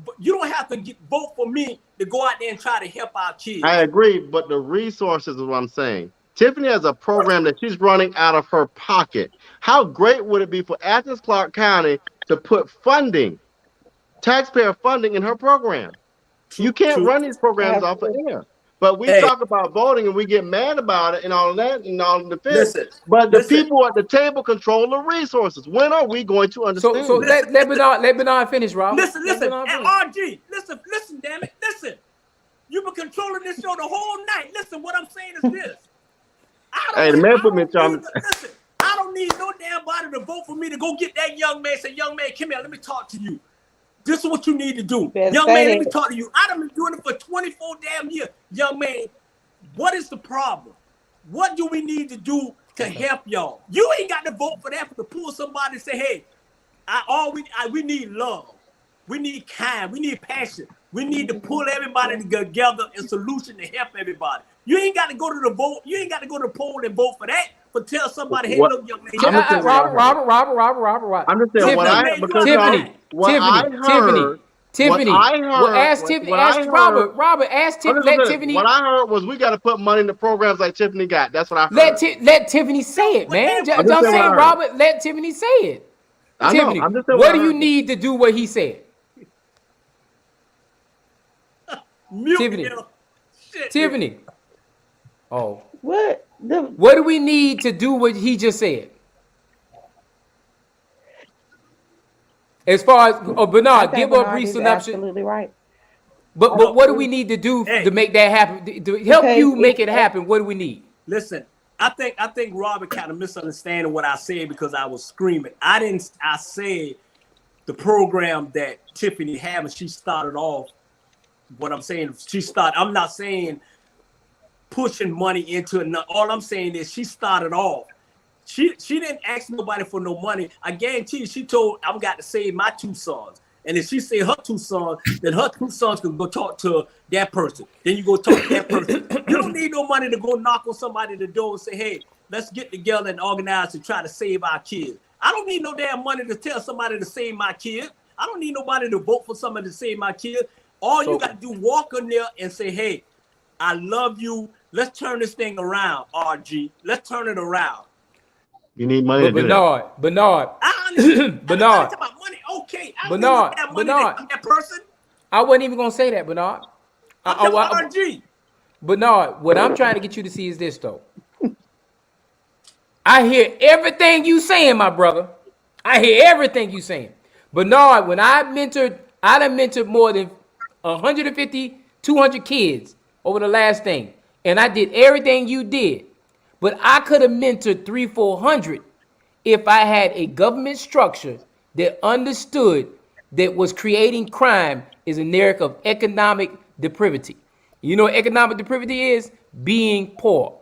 vote for me to go out there and try to help our kids. I agree, but the resources is what I'm saying. Tiffany has a program that she's running out of her pocket. How great would it be for Athens Clarke County to put funding, taxpayer funding, in her program? You can't run these programs off of air. But we talk about voting and we get mad about it and all of that and all of the fence. Listen, But the people at the table control the resources. When are we going to understand? So let Bernard finish, Rob. Listen, RG, listen, damn it, listen. You've been controlling this show the whole night. Listen, what I'm saying is this. I don't need no damn body to vote for me to go get that young man. Say, young man, come here, let me talk to you. This is what you need to do. Young man, let me talk to you. I've been doing it for 24 damn years. Young man, what is the problem? What do we need to do to help y'all? You ain't got to vote for that, to pull somebody and say, hey, we need love. We need kind. We need passion. We need to pull everybody together in solution to help everybody. You ain't got to go to the vote. You ain't got to go to the poll and vote for that. But tell somebody, hey, look, young man. Robert. I'm just saying Tiffany. Ask Tiffany. Let Tiffany. What I heard was we got to put money into programs like Tiffany got. That's what I heard. Let Tiffany say it, man. I'm saying, Robert, let Tiffany say it. Tiffany, what do you need to do what he said? Tiffany. Oh. What? What do we need to do what he just said? As far as Bernard, give her a brief synopsis. Absolutely right. But what do we need to do to make that happen? To help you make it happen, what do we need? Listen, I think Robert kind of misunderstanding what I said because I was screaming. I said the program that Tiffany had when she started off. What I'm saying, I'm not saying pushing money into it. All I'm saying is she started off. She didn't ask nobody for no money. I guarantee you, she told I've got to save my 2 sons. And if she say her 2 sons, then her 2 sons can go talk to that person. Then you go talk to that person. You don't need no money to go knock on somebody at the door and say, hey, let's get together and organize to try to save our kids. I don't need no damn money to tell somebody to save my kid. I don't need nobody to vote for somebody to save my kid. All you got to do, walk in there and say, hey, I love you. Let's turn this thing around, RG. Let's turn it around. You need money to do that. Bernard. I understand. Bernard. Talk about money. Okay. Bernard. That person. I wasn't even going to say that, Bernard. RG. Bernard, what I'm trying to get you to see is this, though. I hear everything you saying, my brother. I hear everything you saying. Bernard, when I done mentored more than 150, 200 kids over the last thing. And I did everything you did. But I could have mentored 300, 400 if I had a government structure that understood that was creating crime is a narrative of economic depravity. You know what economic depravity is? Being poor.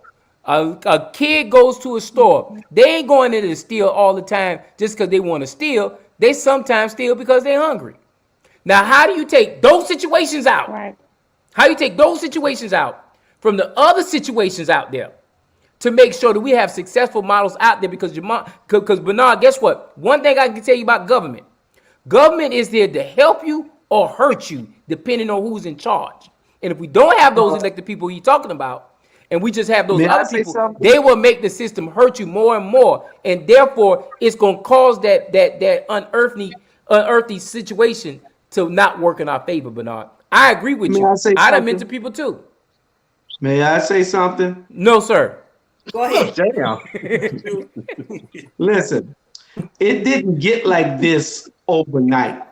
A kid goes to a store. They ain't going in to steal all the time just because they want to steal. They sometimes steal because they're hungry. Now, how do you take those situations out? Right. How do you take those situations out from the other situations out there to make sure that we have successful models out there? Because Bernard, guess what? One thing I can tell you about government. Government is there to help you or hurt you, depending on who's in charge. And if we don't have those elected people he's talking about, and we just have those other people, they will make the system hurt you more and more. And therefore, it's going to cause that unearthly situation to not work in our favor, Bernard. I agree with you. I done mentor people too. May I say something? No, sir. Go ahead. Listen, it didn't get like this overnight.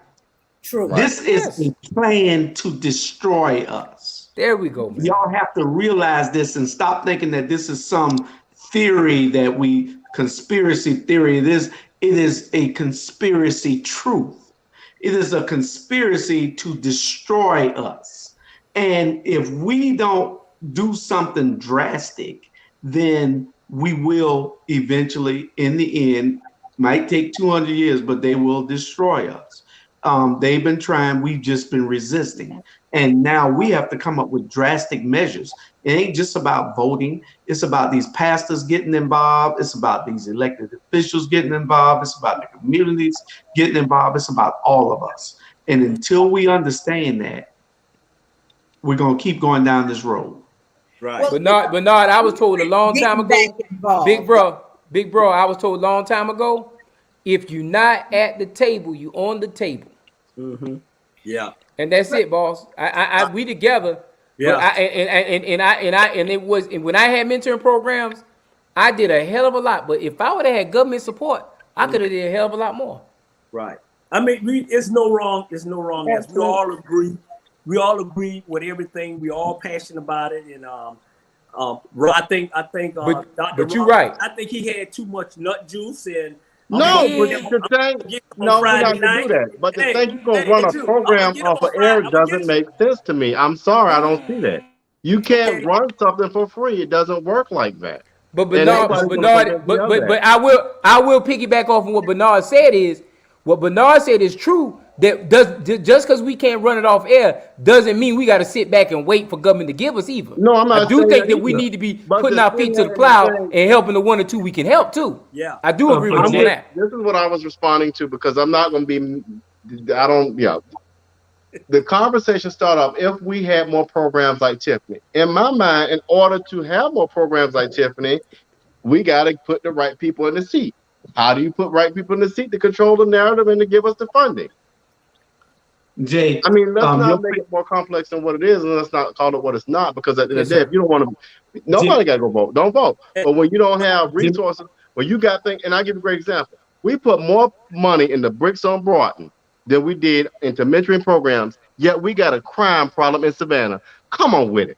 True. This is a plan to destroy us. There we go, man. Y'all have to realize this and stop thinking that this is some theory conspiracy theory. It is a conspiracy truth. It is a conspiracy to destroy us. And if we don't do something drastic, then we will eventually, in the end, might take 200 years, but they will destroy us. They've been trying, we've just been resisting. And now we have to come up with drastic measures. It ain't just about voting. It's about these pastors getting involved. It's about these elected officials getting involved. It's about the communities getting involved. It's about all of us. And until we understand that, we're going to keep going down this road. Right. Well, Bernard, I was told a long time ago, big bro, I was told a long time ago, if you're not at the table, you on the table. Mm-hmm. Yeah. And that's it, boss. We together, Yeah. But when I had mentoring programs, I did a hell of a lot. But if I would have had government support, I could have did a hell of a lot more. Right. I mean, it's no wrong. It's no wrong answer. We all agree. We all agree with everything. We all passionate about it. And I think Dr. But you're Ross, right. I think he had too much nut juice and. No, but the thing, no, we're not gonna do that. But the thing, you're gonna run a program off of air doesn't make sense to me. I'm sorry, I don't see that. You can't run something for free. It doesn't work like that. But Bernard, I will piggyback off of what Bernard said is true. That just because we can't run it off air doesn't mean we got to sit back and wait for government to give us either. No, I'm not. I do think that we need to be putting our feet to the plow and helping the one or two we can help too. Yeah, I do agree with you on that. This is what I was responding to because I'm not going to be. I don't. Yeah. The conversation started off if we had more programs like Tiffany. In my mind, in order to have more programs like Tiffany, we got to put the right people in the seat. How do you put right people in the seat to control the narrative and to give us the funding? Jay, I mean, let's not make it more complex than what it is, and let's not call it what it's not. Because at the end of the day, if you don't want to, nobody got to go vote. Don't vote. But when you don't have resources, when you got things, and I give you a great example. We put more money into Bricks on Broughton than we did into mentoring programs. Yet we got a crime problem in Savannah. Come on with it.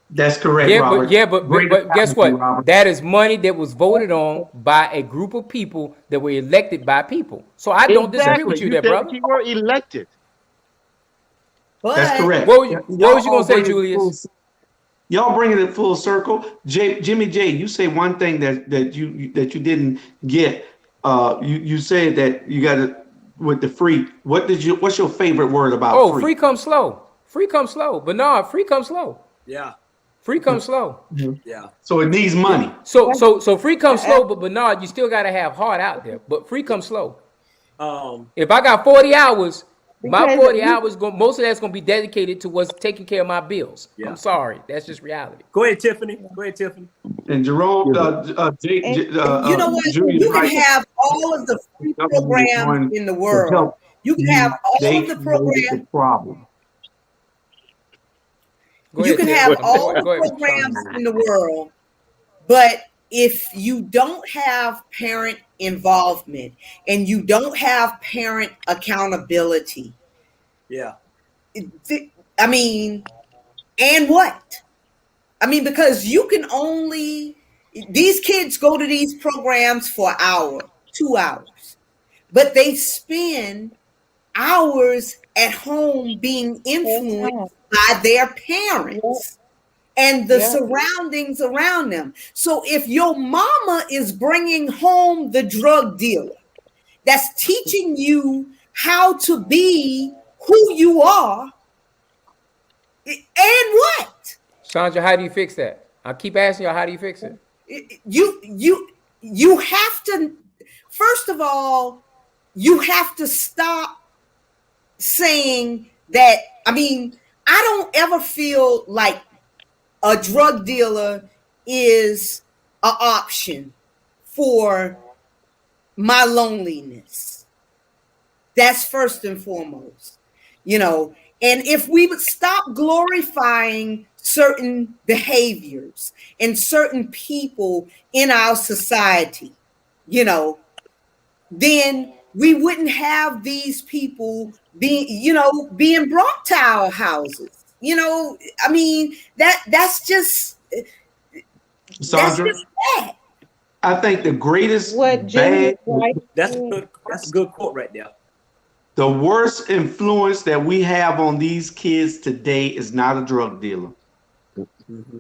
That's correct, yeah, Robert. But guess what? Robert. That is money that was voted on by a group of people that were elected by people. So I don't disagree with you there, brother. You were elected. But that's correct. What was you gonna say, Julius? Y'all bringing it full circle. Jimmy J, you say one thing that you didn't get. You said that you got it with the free. What's your favorite word about free? Free comes slow. Free comes slow. Bernard, free comes slow. Yeah. Free comes slow. Yeah. So it needs money. So free comes slow, but Bernard, you still gotta have heart out there. But free comes slow. If I got 40 hours, my 40 hours, most of that's gonna be dedicated to what's taking care of my bills. Yeah. I'm sorry, that's just reality. Go ahead, Tiffany. And Jerome, you know what? You can have all of the free programs in the world. You can have all of the programs. You can have all the programs in the world, but if you don't have parent involvement and you don't have parent accountability, I mean, and what? I mean, because you can only, these kids go to these programs for an hour, 2 hours, but they spend hours at home being influenced by their parents and the surroundings around them. So if your mama is bringing home the drug dealer that's teaching you how to be who you are, and what? Sandra, how do you fix that? I keep asking you, how do you fix it? You have to, first of all, you have to stop saying that. I mean, I don't ever feel like a drug dealer is an option for my loneliness. That's first and foremost, you know. And if we would stop glorifying certain behaviors and certain people in our society, you know, then we wouldn't have these people being brought to our houses. You know, I mean, that's just Sandra. That's just bad. I think the greatest that's a good quote right there. The worst influence that we have on these kids today is not a drug dealer. Mm-hmm.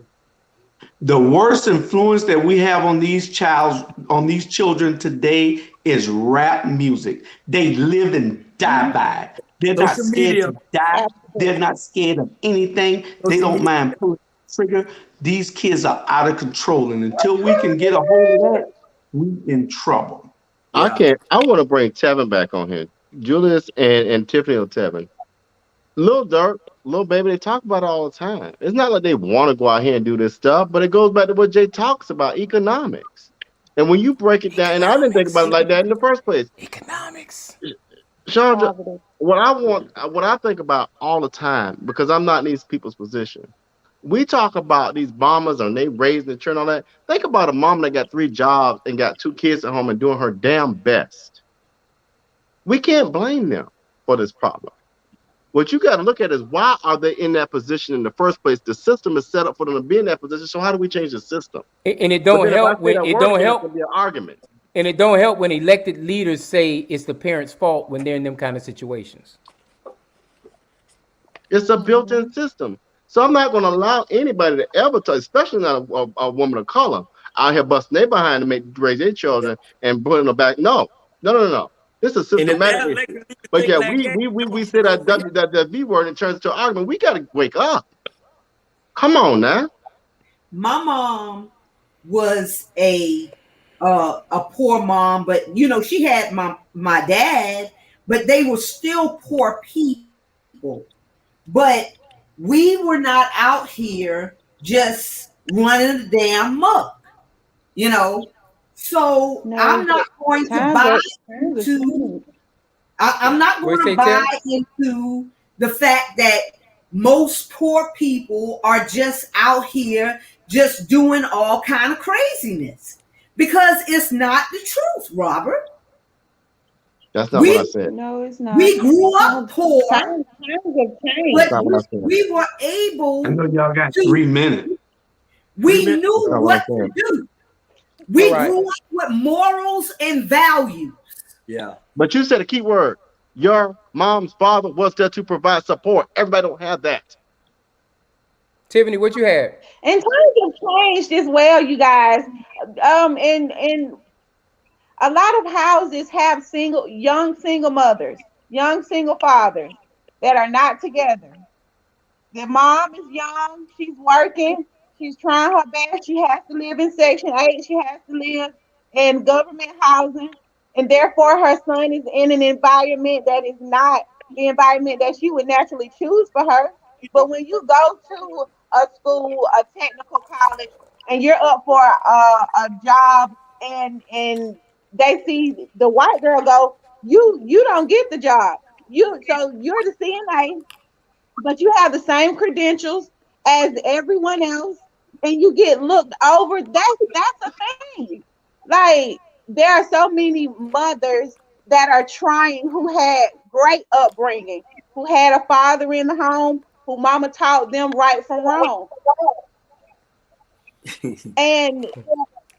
The worst influence that we have on these children today is rap music. They live and die by it. They're not scared to die. They're not scared of anything. They don't mind pulling the trigger. These kids are out of control, and until we can get a hold of that, we're in trouble. I want to bring Tevin back on here. Julius and Tiffany or Tevin. Lil Durk, Lil Baby, they talk about it all the time. It's not like they want to go out here and do this stuff, but it goes back to what Jay talks about, economics. And when you break it down, and I didn't think about it like that in the first place. Economics. Chandra, what I think about all the time, because I'm not in these people's position, we talk about these mamas and they raising the children, all that. Think about a mom that got 3 jobs and got 2 kids at home and doing her damn best. We can't blame them for this problem. What you got to look at is why are they in that position in the first place? The system is set up for them to be in that position. So how do we change the system? And it don't help when it don't help. It be an argument. And it don't help when elected leaders say it's the parents' fault when they're in them kind of situations. It's a built-in system. So I'm not going to allow anybody to ever touch, especially not a woman of color, out here busting their behind to raise their children and putting them back. No. This is systematic. But yeah, we say that V word and turns into an argument. We got to wake up. Come on now. My mom was a poor mom, but you know, she had my dad, but they were still poor people. But we were not out here just running the damn muck, you know. So no, I'm not going to buy into. I'm not going to buy into the fact that most poor people are just out here just doing all kind of craziness, because it's not the truth, Robert. That's not what I said. No, it's not. We grew up poor, but we were able. I know y'all got 3 minutes. We knew what to do. We grew up with morals and values. Yeah. But you said a key word. Your mom's father was there to provide support. Everybody don't have that. Tiffany, what you had? And times have changed as well, you guys. And a lot of houses have young single mothers, young single fathers that are not together. Their mom is young, she's working, she's trying her best. She has to live in Section 8, she has to live in government housing, and therefore her son is in an environment that is not the environment that she would naturally choose for her. But when you go to a school, a technical college, and you're up for a job, and they see the white girl go, you don't get the job. So you're the CNA, but you have the same credentials as everyone else, and you get looked over. That's a thing. Like, there are so many mothers that are trying, who had great upbringing, who had a father in the home, who mama taught them right from wrong. And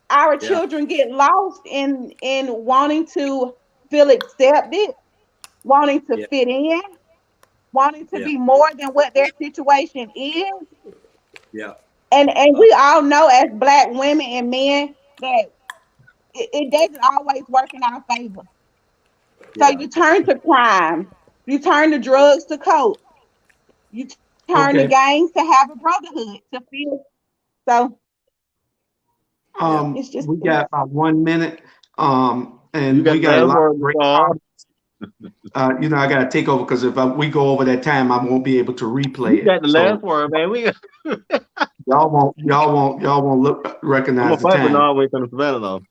our children get lost in wanting to feel accepted, wanting to fit in, wanting to be more than what their situation is. Yeah. And we all know, as Black women and men, that it doesn't always work in our favor. So you turn to crime, you turn to drugs to cope, you turn to gangs to have a brotherhood to feel. So it's just, we got about 1 minute, and we got a lot of great comments. You know, I got to take over, because if we go over that time, I won't be able to replay it. You got the last word, man. Y'all won't recognize the time. All the way from the Savannah, though.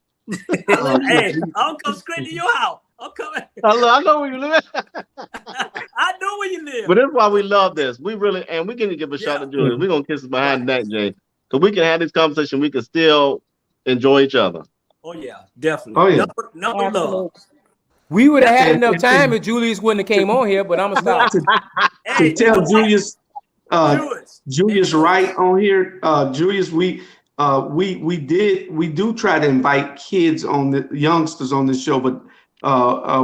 Hey, I'll come straight to your house. I'm coming. I know where you live. I know where you live. But that's why we love this. We really, and we can give a shout to Julius. We're gonna kiss us behind the neck, Jay, so we can have this conversation. We can still enjoy each other. Oh yeah, definitely. Oh yeah, number love. We would have had enough time if Julius wouldn't have came on here, but I'm gonna stop. to tell Julius, Julius right on here. Julius, we do try to invite kids on the youngsters on this show, but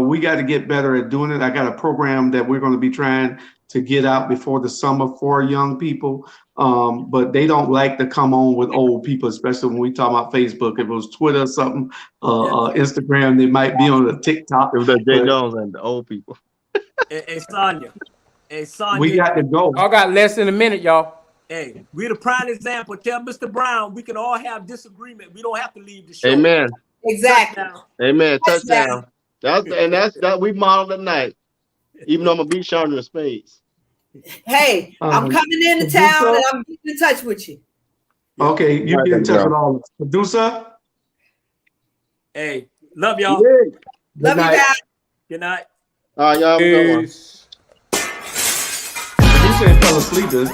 we got to get better at doing it. I got a program that we're going to be trying to get out before the summer for young people, but they don't like to come on with old people, especially when we talk about Facebook. If it was Twitter or something, Instagram, they might be on a TikTok. It was that Jay Jones and the old people. Hey, Sonya. We got to go. I got less than a minute, y'all. Hey, we're the prime example. Tell Mr. Brown we can all have disagreement. We don't have to leave the show. Amen. Exactly. Amen. Touchdown. That's that we modeled tonight. Even though I'm gonna beat Chandra in spades. Hey, I'm coming into town and I'm getting in touch with you. Okay, you get in touch with all of us. Producer. Hey, love y'all. Love you guys. Good night. All right, y'all. Producer fell asleep, dude.